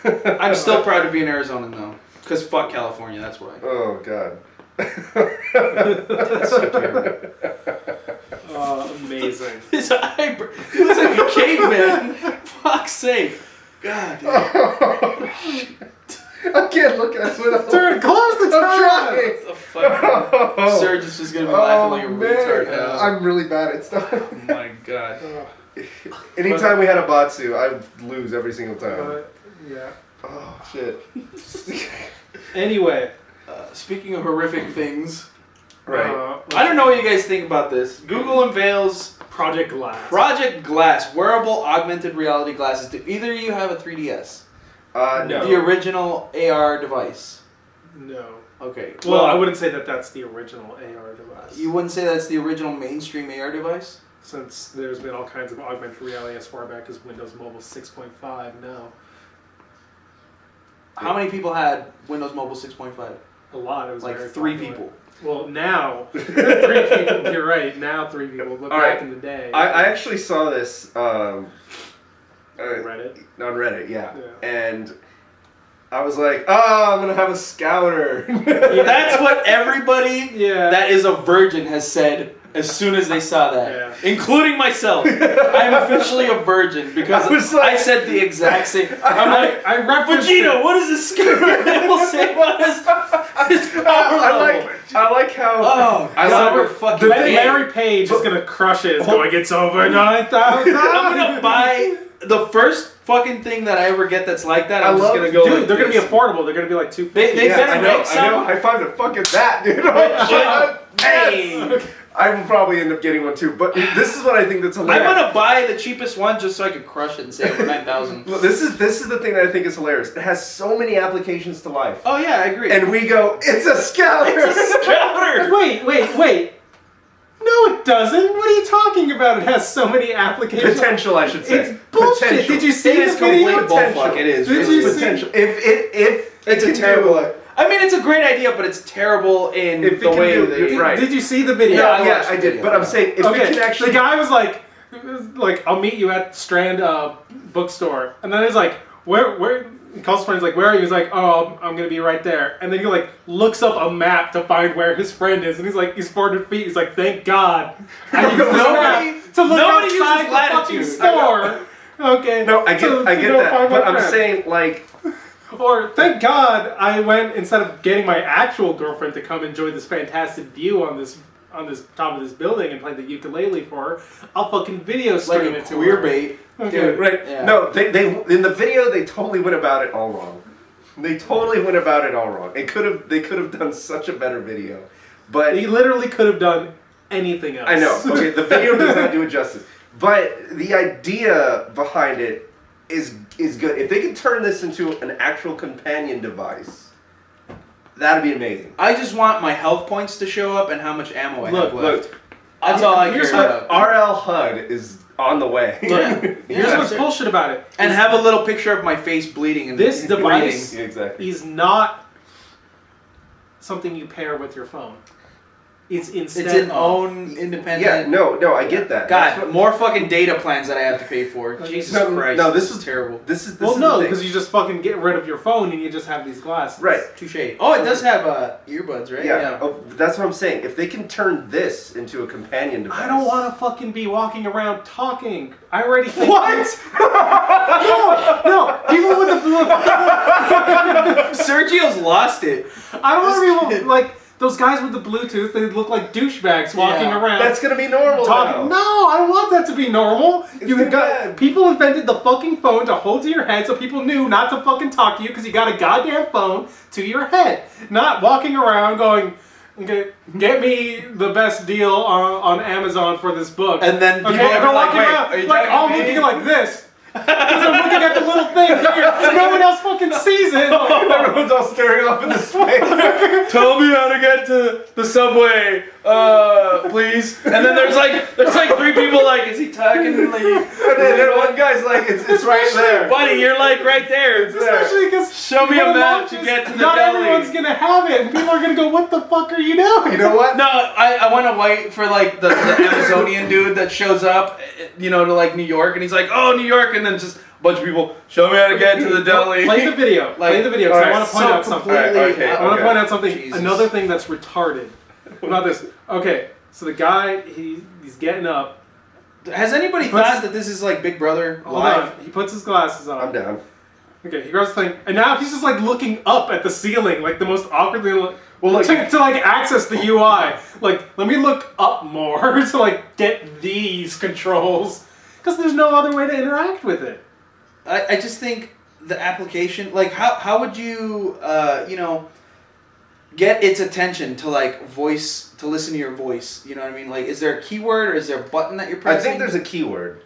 I'm still proud to be an Arizonan though, because fuck California. That's why. Oh God. That's so terrible. Amazing. His eyebrow. He looks like a caveman. Fuck's sake. God damn. I can't look at it without. Turn, close the tab. Surgeon's just gonna be laughing like a retard now. I'm really bad at stuff. Oh my God. Anytime we had a Batsu, I would lose every single time. Yeah. Oh shit. Anyway, speaking of horrific things, right? I don't know what you guys think about this. Google unveils Project Glass. Project Glass, wearable augmented reality glasses. Do either of you have a 3DS? No. The original AR device. No. Okay. Well, I wouldn't say that that's the original AR device. You wouldn't say that's the original mainstream AR device? Since there's been all kinds of augmented reality as far back as Windows Mobile 6.5 now. How many people had Windows Mobile 6.5? A lot. It was like very 3 popular. people. Well, now 3 people. You're right. Now 3 people. But back in the day, I actually saw this Reddit. On Reddit, yeah. And I was like, I'm gonna have a scouter. That's what everybody that is a virgin has said as soon as they saw that, Yeah. including myself. I'm officially a virgin because I said the exact same. I'm like, I referenced Vegeta, it. what does this will say about his power level? I like how. Oh, I God, love we're fucking dead. Larry Page is gonna crush it. It's going, it's over 9,000. I'm gonna buy the first fucking thing that I ever get that's like that. I'm just gonna go. Dude, like they're gonna be this. affordable. They're gonna be like $250. They Yeah, better I know. make some. High five to fucking that, dude. Hey. I will probably end up getting one too. But this is what I think that's I'm hilarious. gonna buy the cheapest one just so I could crush it and say over 9,000. Well, this is the thing that I think is hilarious. It has so many applications to life. Oh yeah, I agree. And we go, it's a scouter. It's a scouter. Wait. No, it doesn't. What are you talking about? It has so many applications. Potential, I should say. It's bullshit. Potential. Did you see It the is video? complete bullfuck. It is. Did really. you see- Potential. If It's it a can terrible. do it, I mean, it's a great idea, but it's terrible in If it the can way do- they. right. Did you see the video? Yeah, I yeah, watched I the did. video. But I'm saying if Okay, it can actually. the guy was like, I'll meet you at Strand bookstore, and then he's like, where? He calls his friend, he's like, where are you? He's like, oh, I'm gonna be right there. And then he like looks up a map to find where his friend is, and he's like, he's 400 feet. He's like, thank God. I used this Nobody- map to look nobody outside uses the fucking latitude. store. Okay. No, I get to that. go find my But I'm friend. saying, like. Or thank God I went, instead of getting my actual girlfriend to come enjoy this fantastic view on this top of this building and play the ukulele for her, I'll fucking video stream Like a it to queer her. bait. Okay. Dude, right. Yeah. No, they in the video they totally went about it all wrong. They totally went about it all wrong. They could have done such a better video. But He literally could have done anything else. I know. Okay, the video does not do it justice. But the idea behind it is good. If they could turn this into an actual companion device, that'd be amazing. I just want my health points to show up and how much ammo I have left. Look, That's all I here's care what about. RL HUD is on the way. Yeah. Here's Yeah, what's sure. bullshit about it. And have a little picture of my face bleeding and This device Yeah, exactly. is not something you pair with your phone. It's instead It's an own independent. Yeah, no, I get that. That's God, what- more fucking data plans that I have to pay for. Jesus No, Christ. no, this is terrible. This is Well, the no, thing. because you just fucking get rid of your phone and you just have these glasses. Right. Touche. Oh, it does have earbuds, right? Yeah. Oh, that's what I'm saying. If they can turn this into a companion device. I don't want to fucking be walking around talking. I already think. What? No, people with the blue. Sergio's lost it. I don't want to be like those guys with the Bluetooth. They look like douchebags walking Yeah. around. That's gonna be normal. talking. now. No, I don't want that to be normal. It's too bad. People invented the fucking phone to hold to your head so people knew not to fucking talk to you because you got a goddamn phone to your head. Not walking around going, okay, get me the best deal on Amazon for this book. And then people okay, are they're like, walking wait, around are you like all talking to me? looking like this. Because I'm looking at the little thing here, so no one else fucking sees it. Everyone's all staring off in the space. Tell me how to get to the subway, please. And then there's like three people like, is he talking? Like, And then one guy's like, it's right there. buddy, you're like right there. It's there. Especially because Show me a map to get to the not deli. everyone's gonna have it, and people are gonna go, "What the fuck are you doing?" You know what? No, I want to wait for like the Amazonian dude that shows up, you know, to like New York, and he's like, oh, New York, and then just a bunch of people, show me how to get to the deli. Play the video. Play the video. 'Cause I Alright, want to point so out something. completely- Okay, I want to point out something. Jesus. Another thing that's retarded about this. Okay, so the guy he's getting up. Has anybody Puts- thought that this is like Big Brother Hold live? on. He puts his glasses on. I'm down. Okay, he grabs the thing, and now he's just like looking up at the ceiling, like the most awkward thing. Well, look- to like access the UI. Like, let me look up more to like get these controls, because there's no other way to interact with it. I just think the application, like how would you you know, get its attention to like voice, to listen to your voice? You know what I mean? Like, is there a keyword or is there a button that you're I pressing? think there's a keyword.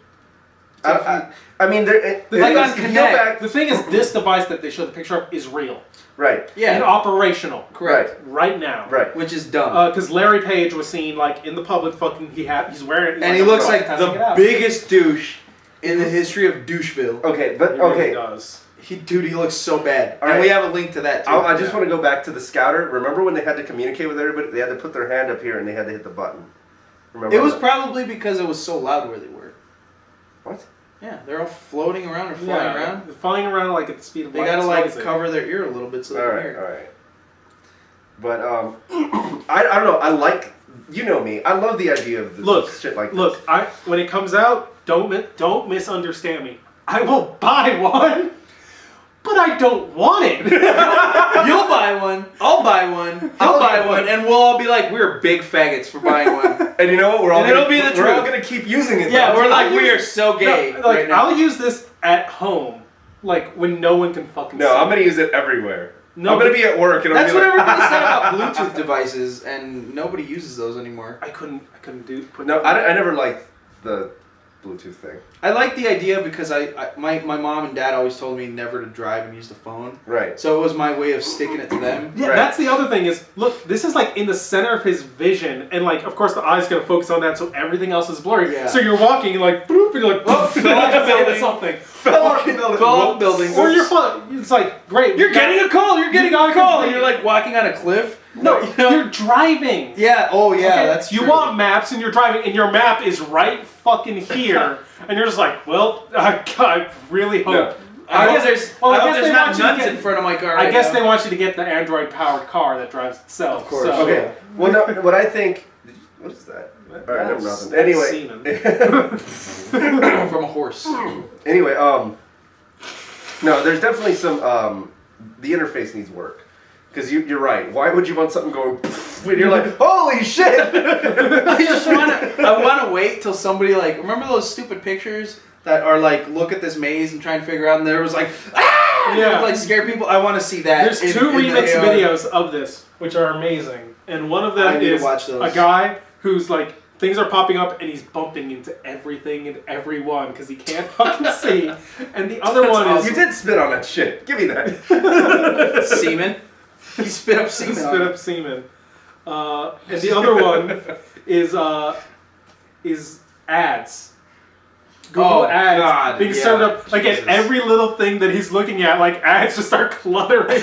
So if you- I mean, there. Like on if you go Connect. back- The thing is, this device that they showed the picture of is real Right. yeah, and operational correct. right now. Right. Which is dumb. Because Larry Page was seen like in the public, fucking he's wearing, and he looks like testing it the out. biggest douche in the history of doucheville. Okay, but He really okay. does. Dude, he looks so bad. All and right. we have a link to that too. I just want to go back to the scouter. Remember when they had to communicate with everybody? They had to put their hand up here and they had to hit the button. Remember? It was that? probably because it was so loud where they were. What? Yeah, they're all floating around or flying around. Flying around like at the speed of They light. gotta It's like crazy. cover their ear a little bit so they All can right, hear. all right. But I don't know. I like, you know me. I love the idea of shit like this. Look, when it comes out, don't misunderstand me. I will buy one, but I don't want it. You'll buy one. I'll buy one. I'll buy one, and we'll all be like, we're big faggots for buying one. And you know what? We're all gonna keep using it. Yeah, though. we're like, we are so gay. No, right now. I'll use this at home, like when no one can fucking. No, see I'm gonna it. use it everywhere. No, I'm gonna be at work and That's I'm what gonna be like, everybody said about Bluetooth devices, and nobody uses those anymore. I couldn't do. No, I never liked the Bluetooth thing. I like the idea because my mom and dad always told me never to drive and use the phone. Right. So it was my way of sticking it to them. Yeah, Right. that's the other thing is, look, this is like in the center of his vision, and like, of course, the eye's gonna focus on that, so everything else is blurry. Yeah. So you're walking, and like, boop, and you're like, oh, fell off the building, something, Fell off the building. or you're it's like, great, You're getting a call. You're getting a call, and you're like walking on a cliff. no, you know? you're driving. Yeah. Oh yeah. Okay? That's true. You want maps, and you're driving, and your map is right fucking here, and you're just like, well, I really hope. No. I guess there's not they nuts in front of my car. I right guess now. they want you to get the Android-powered car that drives itself. Of course. So. Okay. Well, no, what I think. What is that? All right, never nothing. Anyway. From a horse. Anyway, no, there's definitely some. The interface needs work. Because you're right. Why would you want something going when you're like, holy shit? I want to wait till somebody like, remember those stupid pictures that are like, look at this maze and try and figure out, and there was like, ah! Yeah. It would, like scare people. I want to see that. There's two remix videos of this, which are amazing. And one of them is a guy who's like, things are popping up and he's bumping into everything and everyone because he can't fucking see. And the other one is... You did spit on that shit. Give me that. Semen. He spit up semen. Spit up semen. And the other one is ads. Google ads God, being served up. Like at every little thing that he's looking at, like ads just start cluttering.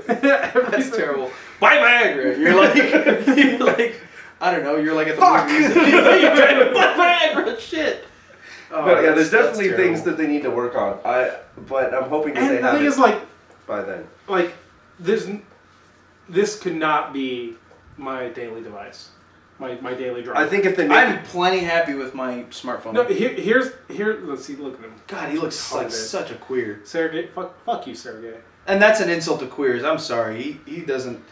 That's terrible. Buy Viagra. You're like, I don't know. You're like at the Fuck. movies. You're trying to buy Viagra. Shit. Oh, no, yeah, there's definitely things that they need to work on. But I'm hoping that they the have thing it is, like, by then. Like, this could not be my daily device. My daily drive. I think if they make I'm plenty happy with my smartphone. No, here. Let's see. Look at him. God, he looks like such a queer. Sergey, fuck you, Sergey. And that's an insult to queers. I'm sorry. He doesn't.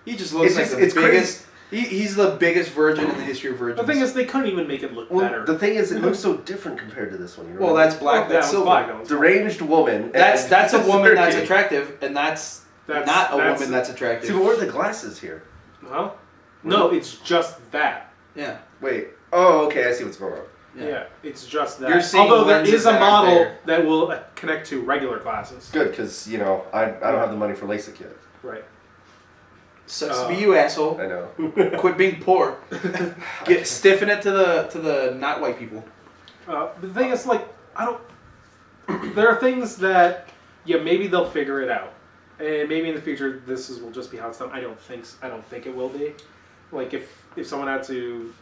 He just looks like the biggest. Crazy. He's the biggest virgin in the history of virgins. The thing is, they couldn't even make it look better. The thing is, it looks so different compared to this one. You well, that's black. That's silver. Black, deranged woman. That's a woman that's attractive, and that's not a woman that's attractive. See, but where are the glasses here? Huh? No, it's just that. Yeah. Wait. Oh, okay. I see what's going on. Yeah, it's just that. You're seeing although there lenses is a that aren't model there. that will connect to regular glasses. Good, because I don't have the money for LASIK yet. Right. Sucks to be you, asshole. I know. Quit being poor. Stiffen it to the not white people. The thing is, like, I don't. There are things that, yeah, maybe they'll figure it out, and maybe in the future will just be how it's done. I don't think it will be. Like if someone had to,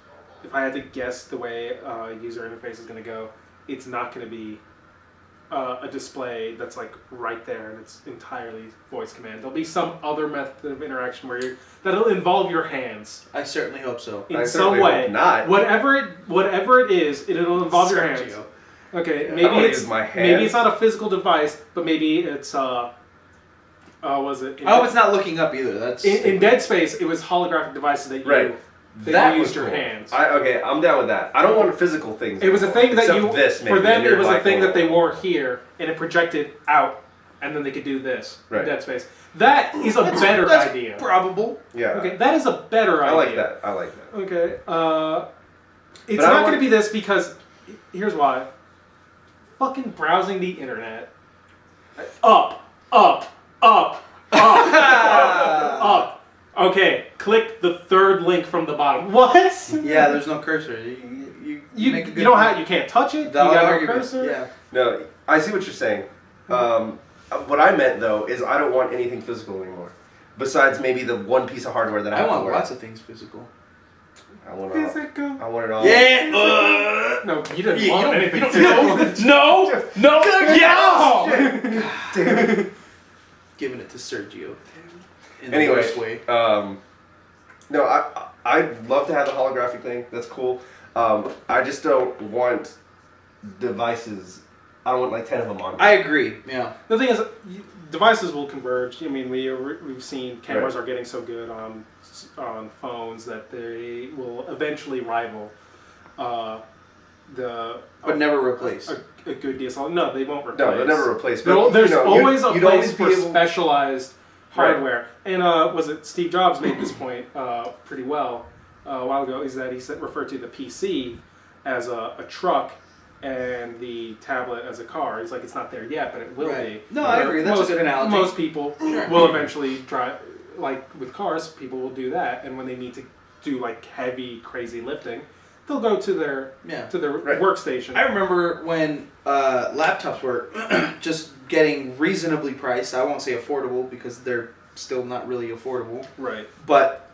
if I had to guess the way user interface is going to go, it's not going to be a display that's like right there and it's entirely voice command. There'll be some other method of interaction that'll involve your hands. I certainly hope so. In some way, not. Whatever it is, it'll involve your hands. Okay, maybe it's not a physical device, but maybe it's was it? I hope it's not looking up either. That's in Dead Space. It was holographic devices that you that used was your cool. hands. Okay, I'm down with that. I don't want physical things. It was a thing that for them it was a thing that they wore. wore here, and it projected out, and then they could do this in Right. Dead Space. That is a better idea. Probable. Yeah. Okay, that is a better idea. I like that. Okay. It's not going to be this because here's why. Fucking browsing the internet. Up. Okay, click the third link from the bottom. What? Yeah, there's no cursor. You make a good point. You can't touch it. You Valid got no argument. cursor. Yeah. No, I see what you're saying. What I meant though is I don't want anything physical anymore. Besides maybe the one piece of hardware that I have want to wear. lots of things physical. I want Physical. I want it all. Yeah. No, you didn't want anything. No. Yes! Give giving it to Sergio. In Anyway, the worst way. No, I'd love to have the holographic thing. That's cool. I just don't want devices. I don't want like 10 of them on. I agree. Yeah. The thing is, devices will converge. I mean, we've seen cameras are getting so good on phones that they will eventually rival but never replace a good DSLR. No, they won't replace. No, they'll never replace. But there's always a place for able... specialized hardware. And was it Steve Jobs made this point pretty well a while ago? Is that he referred to the PC as a truck and the tablet as a car. He's like, it's not there yet, but it will be. No, I agree. That's a good analogy. Most people will eventually drive, like with cars, people will do that, and when they need to do like heavy, crazy lifting, they'll go to their workstation. I remember when laptops were just getting reasonably priced. I won't say affordable because they're still not really affordable. Right. But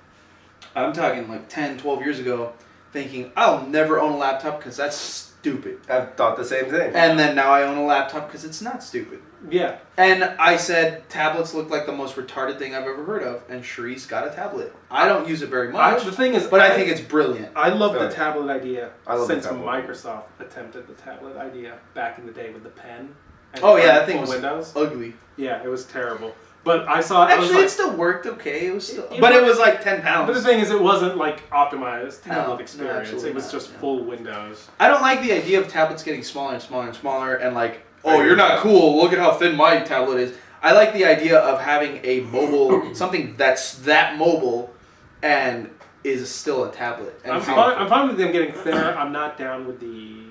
I'm talking like 10, 12 years ago, thinking I'll never own a laptop because that's stupid. I've thought the same thing. And then now I own a laptop because it's not stupid. Yeah. And I said tablets look like the most retarded thing I've ever heard of, and Shree's got a tablet. I don't use it very much. The thing is, but I think it's brilliant. I love the tablet idea since tablet. Microsoft attempted the tablet idea back in the day with the pen. And that thing was Windows. Ugly. Yeah, it was terrible. But I saw it. Actually, it still worked okay. It was still, but it was like 10 pounds. But the thing is, it wasn't like optimized tablet experience. It was just full Windows. I don't like the idea of tablets getting smaller and smaller and smaller, and like, oh, you're not cool. Look at how thin my tablet is. I like the idea of having a mobile, something that's that mobile, and is still a tablet. And I'm fine with them getting thinner. I'm not down with the.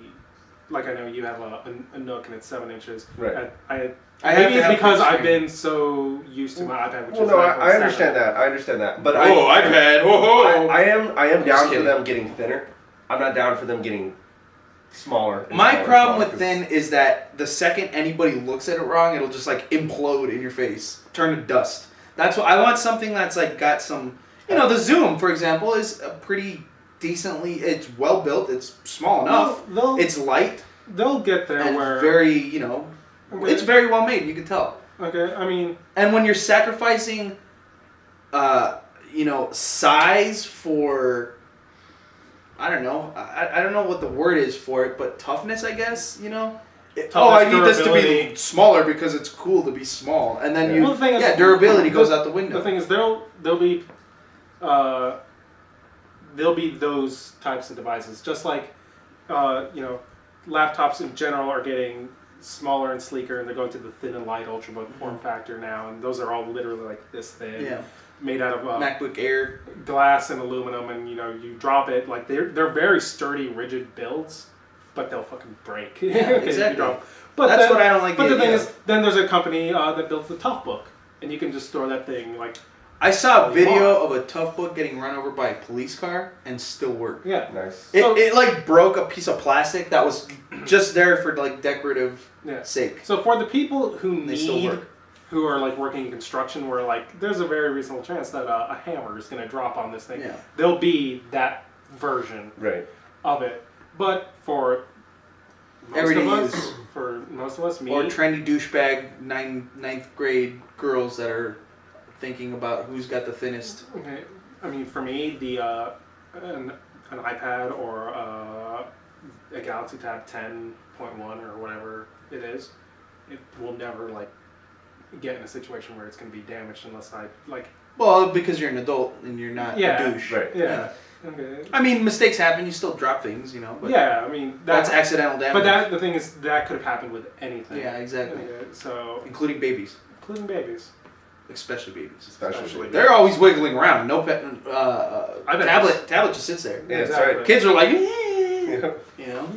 Like, I know you have a Nook and it's 7 inches. Right. Maybe it's because I've been so used to my iPad, which is I understand that. I understand that. But iPad. I am down for them getting thinner. I'm not down for them getting smaller. My problem with thin is that the second anybody looks at it wrong, it'll just like implode in your face, turn to dust. That's what I want. Something that's like got some. The Zoom, for example, is a pretty decently. It's well built. It's small enough. It's light. They'll get there and where very it's very well made. You can tell. Okay, I mean, and when you're sacrificing, size for, I don't know. I don't know what the word is for it, but toughness, I guess. I need this to be smaller because it's cool to be small, and then the thing is, durability goes out the window. The thing is, there'll be those types of devices, just like laptops in general are getting smaller and sleeker, and they're going to the thin and light ultrabook form factor now, and those are all literally like this thin, made out of MacBook Air glass and aluminum, and you drop it, like they're very sturdy, rigid builds, but they'll fucking break. Yeah, exactly. But that's what I don't like. But the thing is, then there's a company that builds the Toughbook, and you can just store that thing like. I saw a video of a Toughbook getting run over by a police car and still worked. Yeah, nice. It like broke a piece of plastic that was just there for like decorative sake. So for the people who are like working in construction, where like there's a very reasonable chance that a hammer is going to drop on this thing. Yeah. There'll be that version of it. But for most of us, me or trendy douchebag ninth grade girls that are thinking about who's got the thinnest. Okay, I mean, for me, an iPad or a Galaxy Tab 10.1 or whatever it is, it will never like get in a situation where it's going to be damaged unless I like. Well, because you're an adult and you're not a douche. Right. Yeah. Okay. I mean, mistakes happen. You still drop things, But yeah, I mean that's accidental damage. But the thing is, that could have happened with anything. Yeah, exactly. Okay, so including babies. Especially babies. Especially. They're always wiggling around. No pet. Tablet just sits there. Yeah, exactly. Right. Kids are like,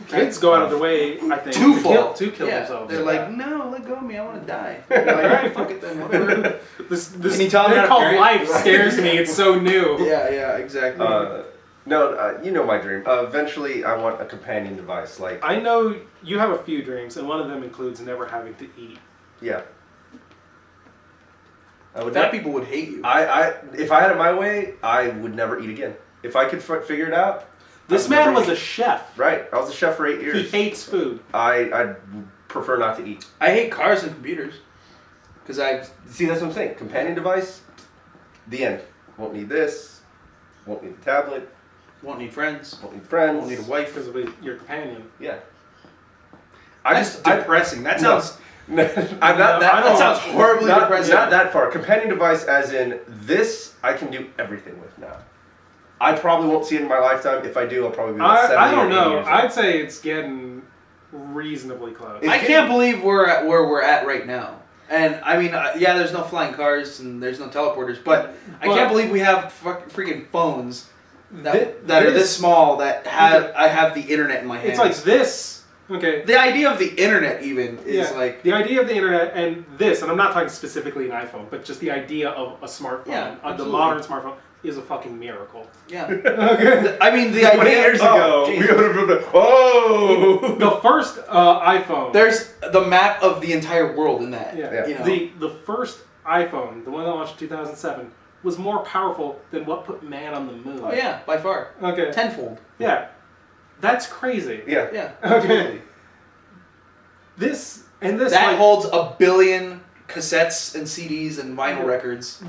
Kids go out of their way, I think, to kill themselves. They're like, no, let go of me. I want to die. They're like, all right, fuck it then. Whatever. This thing called life scares me. It's so new. Yeah, exactly. My dream. Eventually, I want a companion device. Like I know you have a few dreams, and one of them includes never having to eat. Yeah. People would hate you. If I had it my way, I would never eat again. If I could figure it out. This man was a chef. Right. I was a chef for 8 years. He hates food. I'd prefer not to eat. I hate cars and computers. Because I've... See, that's what I'm saying. Companion device, the end. Won't need this. Won't need the tablet. Won't need friends. Won't need friends. Won't need a wife. Because of your companion. Yeah. That's depressing. That sounds... I'm not that sounds horribly depressing. Not that far. Companion device as in this I can do everything with now. I probably won't see it in my lifetime. If I do, I'll probably be about 70 I don't or 80 know. years old. I'd say it's getting reasonably close. I can't believe we're at where we're at right now. And I mean, yeah, there's no flying cars and there's no teleporters, but I can't believe we have freaking phones that are this small that I have the internet in my hands. It's like this. Okay. The idea of the internet even is like... The idea of the internet and this, and I'm not talking specifically an iPhone, but just the idea of a smartphone, the modern smartphone, is a fucking miracle. Yeah. Okay. I mean, the 20 idea... years ago, we would have... Oh! The first iPhone. There's the map of the entire world in that. Yeah. You know? The first iPhone, the one that launched in 2007, was more powerful than what put man on the moon. Oh yeah, by far. Okay. Tenfold. Yeah. That's crazy. Yeah. Yeah. Okay. This that holds 1 billion cassettes and CDs and vinyl records.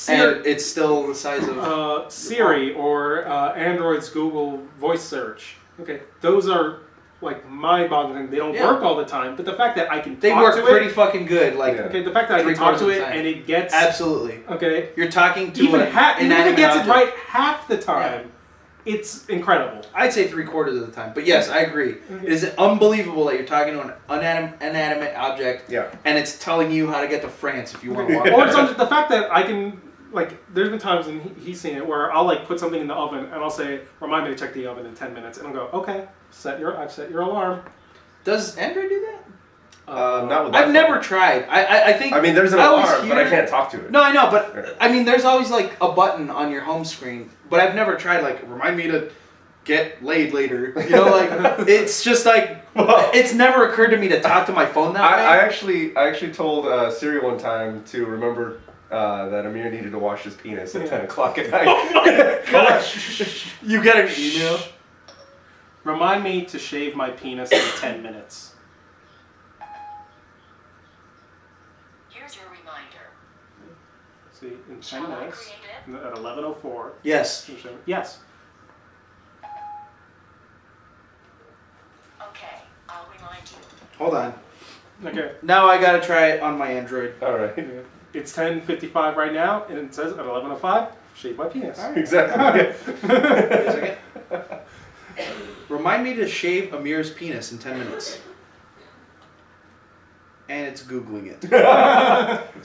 And it's still the size of Siri or Android's Google voice search. Okay, those are like mind-boggling. They don't work all the time, but the fact that I can they talk work to pretty it, fucking good. Like okay, the fact that I can talk to it and it gets absolutely. Okay, you're talking to even if it gets object. it right half the time. It's incredible. I'd say 3/4 of the time, but yes, I agree. It is unbelievable that you're talking to an inanimate object, and it's telling you how to get to France if you want to walk. Or it's the fact that I can, like, there's been times, and he's seen it, where I'll like put something in the oven, and I'll say, remind me to check the oven in 10 minutes, and I'll go, okay, I've set your alarm. Does Android do that? Not with I've never tried. I think. I mean, there's an alarm, but I can't talk to it. No, I know, but I mean, there's always like a button on your home screen. But I've never tried like remind me to get laid later. You know, like it's just like it's never occurred to me to talk to my phone that way. I actually told Siri one time to remember that Amir needed to wash his penis at 10 o'clock at night. Oh my gosh! You get an email. Remind me to shave my penis in 10 minutes. Here's your reminder. See, in 10 minutes, at 11:04. Yes. Yes. Okay, I'll remind you. Hold on. Okay. Now I gotta try it on my Android. All right. It's 10:55 right now, and it says at 11:05, shave my penis. Right. Exactly. Wait a second. Remind me to shave Amir's penis in 10 minutes. And it's Googling it.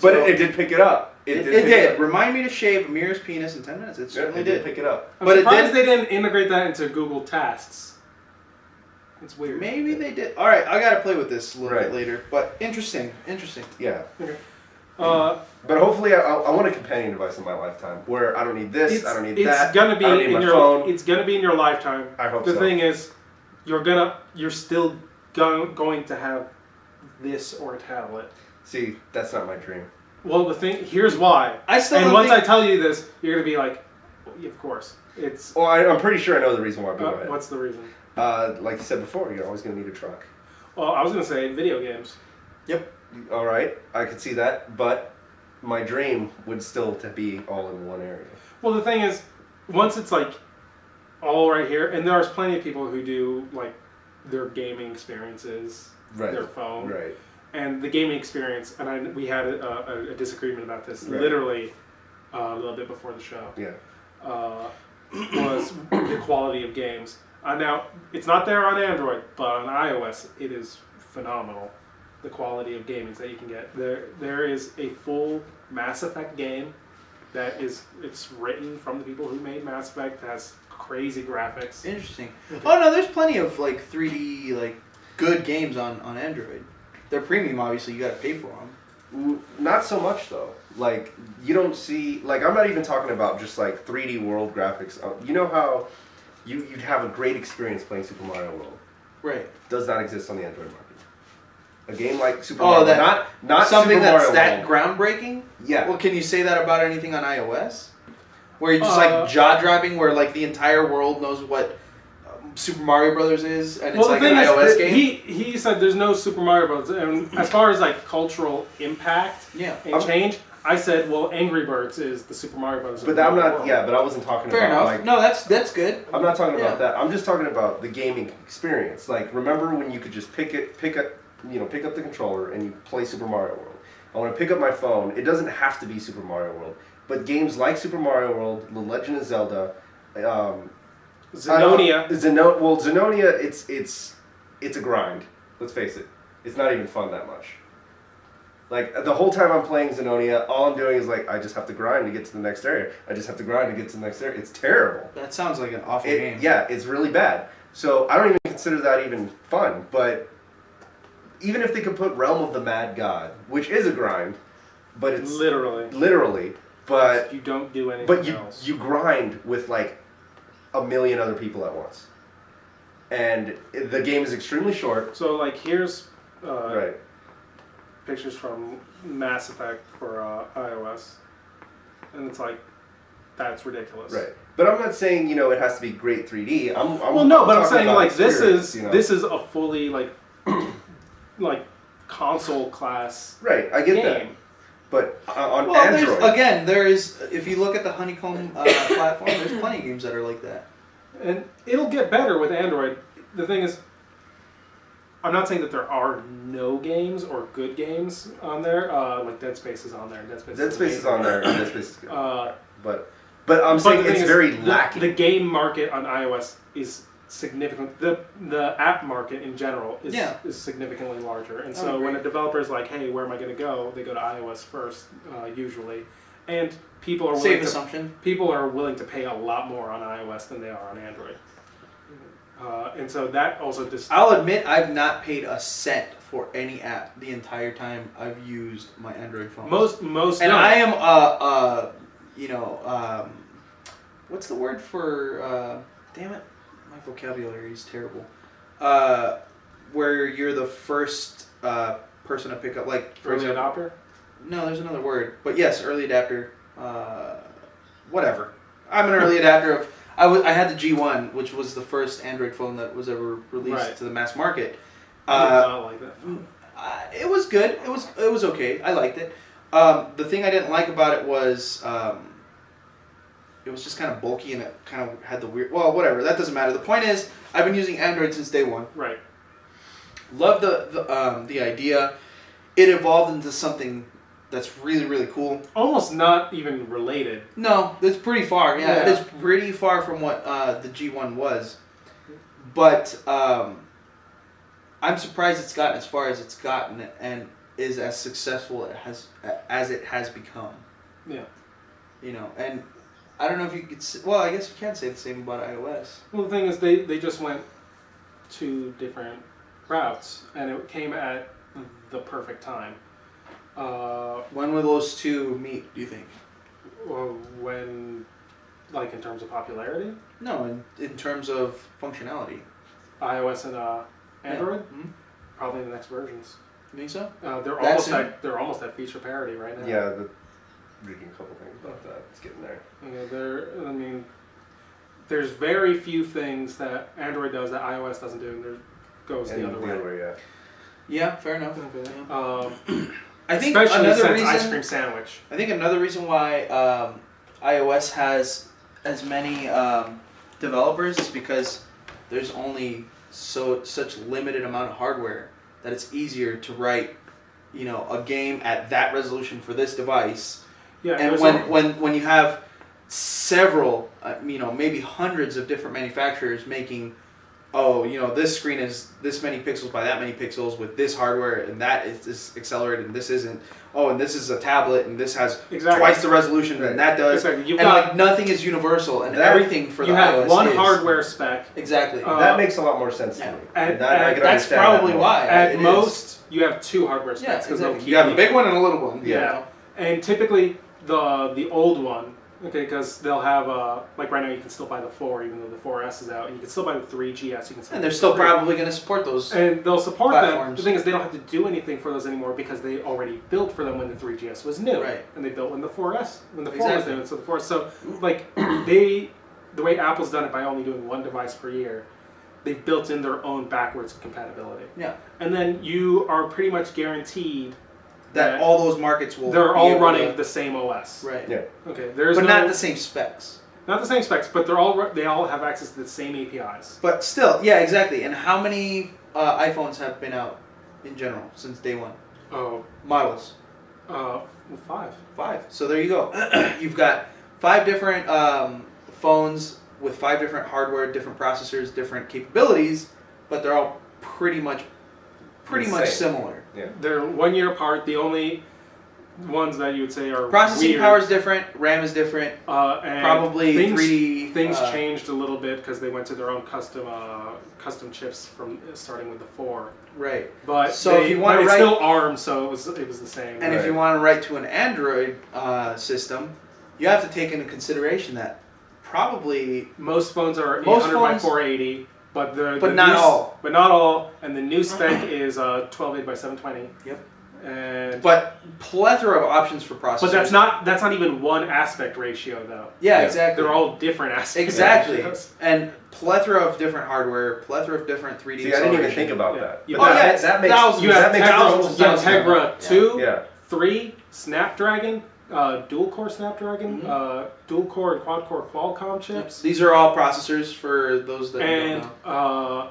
But it did pick it up. It did. Remind me to shave Amir's penis in 10 minutes. It certainly did pick it up. I'm surprised they didn't integrate that into Google Tasks. It's weird. Maybe they did. All right, I gotta play with this a little bit later. But interesting. Yeah. Okay. But hopefully, I want a companion device in my lifetime where I don't need this, I don't need that. It's gonna be I don't need in my your. phone. It's gonna be in your lifetime. I hope the so. The thing is, you're still going to have this or a tablet. See, that's not my dream. Well, here's why. Once I tell you this, you're gonna be like, well, of course, it's. Well, I'm pretty sure I know the reason why. What's the reason? Like you said before, you're always gonna need a truck. Well, I was gonna say video games. Yep. All right, I could see that, but my dream would still to be all in one area. Well, the thing is, once it's like all right here, and there's plenty of people who do like their gaming experiences, their phone, and the gaming experience. And we had a disagreement about this literally a little bit before the show. Yeah, was the quality of games. Now it's not there on Android, but on iOS it is phenomenal. The quality of gaming that you can get. There is a full Mass Effect game that it's written from the people who made Mass Effect. That has crazy graphics. Interesting. Oh no, there's plenty of like 3D like good games on Android. They're premium, obviously. You got to pay for them. Not so much though. Like you don't see. Like I'm not even talking about just like 3D world graphics. You know how you'd have a great experience playing Super Mario World. Right. Does not exist on the Android market. A game like Super Mario World, not something Super that's Mario that World. groundbreaking. Yeah. Well, can you say that about anything on iOS? Where you're just like jaw dropping, where like the entire world knows what Super Mario Brothers is, and it's Well, like the an thing iOS is, game. he said there's no Super Mario Bros. And as far as like cultural impact and change, I said, well, Angry Birds is the Super Mario Bros. But I'm not. Yeah, but I wasn't talking Fair about. enough. Like, No, that's good. I'm not talking about that. I'm just talking about the gaming experience. Like, remember when you could just pick up the controller and you play Super Mario World. I want to pick up my phone. It doesn't have to be Super Mario World, but games like Super Mario World, The Legend of Zelda, Zenonia. Zenonia. It's a grind. Let's face it. It's not even fun that much. Like, the whole time I'm playing Zenonia, all I'm doing is like, I just have to grind to get to the next area. I just have to grind to get to the next area. It's terrible. That sounds like an awful game. Yeah, it's really bad. So I don't even consider that even fun. But even if they could put Realm of the Mad God, which is a grind, but it's literally, but you don't do anything else. You grind with like a million other people at once, and the game is extremely short. So like here's right. Pictures from Mass Effect for iOS, and it's like, that's ridiculous. Right, but I'm not saying it has to be great 3D. I'm saying like this is a fully like console class. Right, I get game. that. But on Android, there is. If you look at the Honeycomb platform, there's plenty of games that are like that. And it'll get better with Android. The thing is, I'm not saying that there are no games or good games on there. Like Dead Space is on there. Dead Space is on there. And Dead Space is good. But I'm saying it's very lacking. The game market on iOS is significant. The app market in general is significantly larger. And so when a developer is like, hey, where am I going to go? They go to iOS first, usually. And people are willing to pay a lot more on iOS than they are on Android. And so that also I'll admit I've not paid a cent for any app the entire time I've used my Android phone. Most and I am what's the word for damn it, my vocabulary is terrible. Where you're the first person to pick up, like for early adopter? No, there's another word, but yes, early adapter. Whatever. I'm an early adapter of. I had the G1, which was the first Android phone that was ever released to the mass market. I did not like that phone. It was good. It was okay. I liked it. The thing I didn't like about it was it was just kind of bulky and it kind of had the weird. Well, whatever. That doesn't matter. The point is, I've been using Android since day one. Right. Love the idea. It evolved into something that's really, really cool. Almost not even related. No, it's pretty far. Yeah, it is pretty far from what the G1 was. But I'm surprised it's gotten as far as it's gotten and is as successful as it has become. Yeah. And I don't know if you could say, well, I guess you can say the same about iOS. Well, the thing is, they just went two different routes, and it came at the perfect time. When will those two meet, do you think? When, like in terms of popularity? No, in terms of functionality. iOS and Android? Yeah. Mm-hmm. Probably the next versions. You think so? They're almost at feature parity right now. Yeah, reading a couple things about that. It's getting there. Yeah, there's very few things that Android does that iOS doesn't do, and there goes the other way. Yeah, fair enough. Okay. I think especially another since reason, ice cream sandwich. I think another reason why iOS has as many developers is because there's only such limited amount of hardware that it's easier to write, a game at that resolution for this device. Yeah, and when you have several, maybe hundreds of different manufacturers making. This screen is this many pixels by that many pixels with this hardware, and that is accelerated, and this isn't. Oh, and this is a tablet, and this has twice the resolution than that does. Exactly. Nothing is universal, and everything for the iOS have one hardware spec. Exactly. That makes a lot more sense to me. And that's probably why. At most, you have two hardware specs. Yeah, exactly. You have a big one and a little one. Yeah. And typically, the old one. Okay, because they'll have like right now you can still buy the 4 even though the 4S is out, and you can still buy the 3GS. You can still and they're still probably going to support those. And they'll support platforms. them. The thing is, they don't have to do anything for those anymore because they already built for them when the 3GS was new, right? And they built when the 4 was new. So the 4, the way Apple's done it by only doing one device per year, they've built in their own backwards compatibility. Yeah. And then you are pretty much guaranteed That all those markets will. they're be all able running to- the same OS. Right. Yeah. Okay. There's But no, not the same specs. not the same specs, but they all have access to the same APIs. But still, yeah, exactly. And how many iPhones have been out in general since day one? Oh, Models. 5. 5. So there you go. You've got 5 different phones with 5 different hardware, different processors, different capabilities, but they're all pretty much Same. similar. Yeah. They're 1 year apart. The only ones that you would say are Processing weird, power is different, RAM is different, and probably things, 3D. Things changed a little bit because they went to their own custom chips from starting with the 4. Right. But So if you want to it's write, still ARM, so it was the same. and if you want to write to an Android system, you have to take into consideration that probably most phones are Most 800 by phones- 480, but not all. But not all, and the new spec is 1280 by 720. Yep. And but plethora of options for processors. but that's not even one aspect ratio though. Yeah, Yeah. exactly. They're all different aspect exactly, ratios. and plethora of different hardware, plethora of different 3D. See, I didn't even acceleration. think about Yeah. that. You- But Oh, yeah, that makes thousands. You have that makes Tegra, total you have sense now. Tegra 2, Yeah. 3, Snapdragon, dual core Snapdragon, dual core and quad core Qualcomm chips, These are all processors for those that and don't know.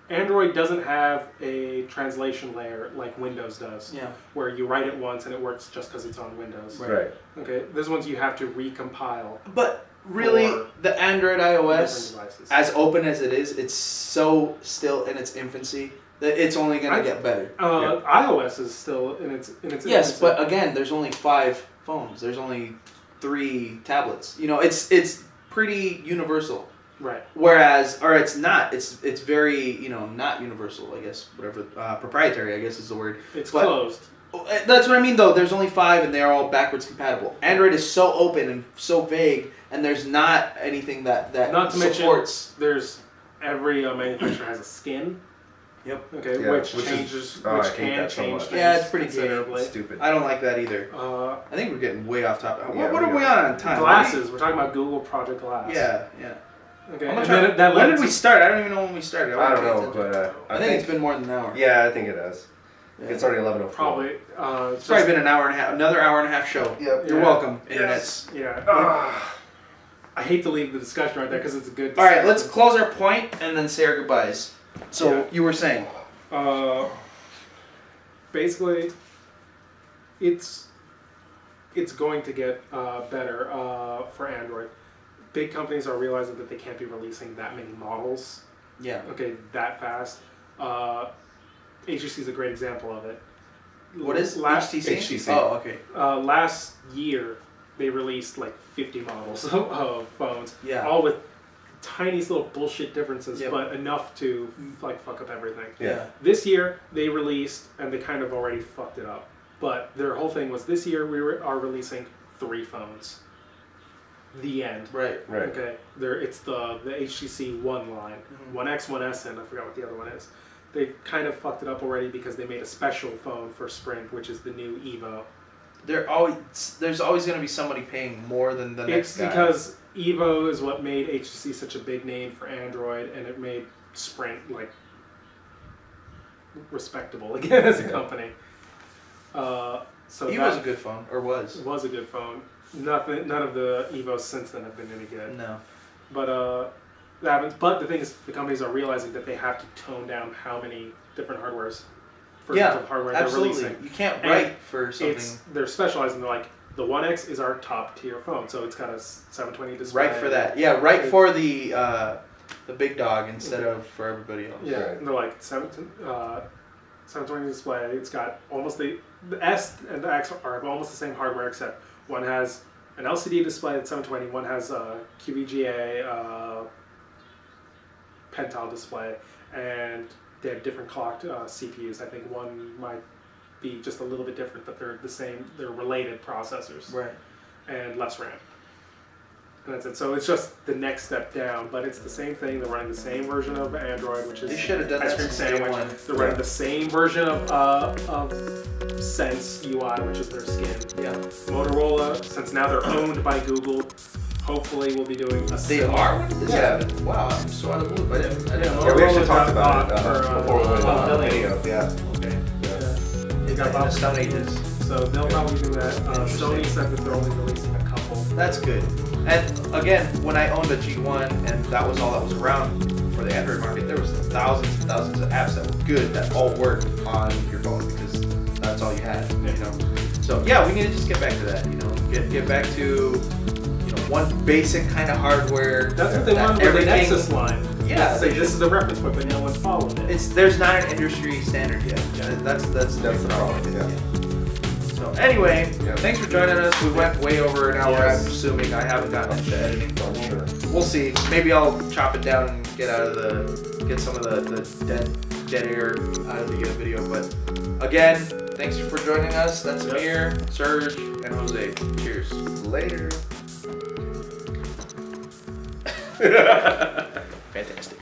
Android doesn't have a translation layer like Windows does, Yeah. where you write it once and it works just because it's on Windows. Right. Okay, this one's you have to recompile But really, for the Android different iOS, devices. as open as it is, it's so still in its infancy that it's only going to get better. iOS is still in its Yes, infancy. but again, there's only 5 phones. There's only 3 tablets. You know, it's pretty universal. right. Whereas, or it's not. It's very not universal. I guess whatever proprietary. I guess is the word. It's But- closed. That's what I mean, though. There's only 5, and they're all backwards compatible. Android is so open and so vague, and there's not anything that Not to mention, supports. there's every manufacturer has a skin. Yep. Okay, Yeah, which which is- changes, I which hate can that so change much. things Yeah, it's pretty considerably. Stupid. I don't like that either. I think we're getting way off topic. Yeah, what are we we are. on time? Glasses. We're talking about Google Project Glass. Yeah. Okay. I'm And trying then that when led did we to- start? I don't even know when we started. I don't know, but I think it's been more than an hour. Yeah, I think it has. Yeah. It's already 11:04. Probably. It's probably been an hour and a half. Another hour and a half show. Yep. You're Yeah. welcome, Yes. internets. Yeah. I hate to leave the discussion right there because it's a good. All right, let's discussion. close our point and then say our goodbyes. So Yeah. you were saying. Basically, it's going to get better for Android. Big companies are realizing that they can't be releasing that many models. Yeah. Okay, that fast. HTC is a great example of it. What is last HTC? HTC. Oh, okay. last year? They released like 50 models of phones, Yeah. all with tiny little bullshit differences, Yep. but enough to like fuck up everything. Yeah. This year they released, and they kind of already fucked it up. But their whole thing was this year are releasing 3 phones. The end. Right. Right. Okay. It's the HTC One line, One X, One S, and I forgot what the other one is. They kind of fucked it up already because they made a special phone for Sprint, which is the new Evo. There's always going to be somebody paying more than the next It's guy. because Evo is what made HTC such a big name for Android, and it made Sprint like respectable again as a company. So Evo's a good phone, or was. was a good phone. None of the Evos since then have been any good. No. But that happens. But the thing is, the companies are realizing that they have to tone down how many different versions of hardware absolutely. they're releasing. You can't And write for something. They're specializing. They're like, the One X is our top tier phone, so it's got a 720 display. Right for that. Yeah, right for the big dog instead of for everybody else. Yeah, Right. and they're like 720 display. It's got almost the S and the X are almost the same hardware, except one has an LCD display at 720. One has a QVGA Pentile display, and they have different clocked CPUs. I think one might be just a little bit different, but they're the same. They're related processors, Right. and less RAM. And that's it. So it's just the next step down, but it's the same thing. They're running the same version of Android, which is They should have done ice that cream since day sandwich. one. They're running the same version of Sense UI, which is their skin. Yeah. Motorola, since now they're owned by Google, hopefully we'll be doing a They similar. are? When did this Yeah. happen? Wow, I'm so out of the loop. I didn't Yeah, know. we actually Motorola talked got about it bought for, before we went on the $12 video. Yeah. Okay. Yeah. In got the bought Stone Ages. So they'll probably do that. Interesting. Sony said that they're only releasing a couple. That's good. And again, when I owned a G1 and that was all that was around for the Android market, there was thousands and thousands of apps that were good that all worked on your phone because that's all you had, you know. So yeah, we need to just get back to that, you know. Get back to, you know, one basic kind of hardware. That's what they that wanted with the everything- Nexus line. Yeah, Say this is the reference point, but no one's followed it. there's not an industry standard yet. That's the big problem. Yeah. So anyway, Yeah. thanings for joining us. We went way over an hour. Yes. I'm assuming I haven't gotten into editing. I'm sure. We'll see. Maybe I'll chop it down and get some of the dead air out of the video. But again, thanks for joining us. That's Amir, Serge, and Jose. Cheers. Later. Fantastic.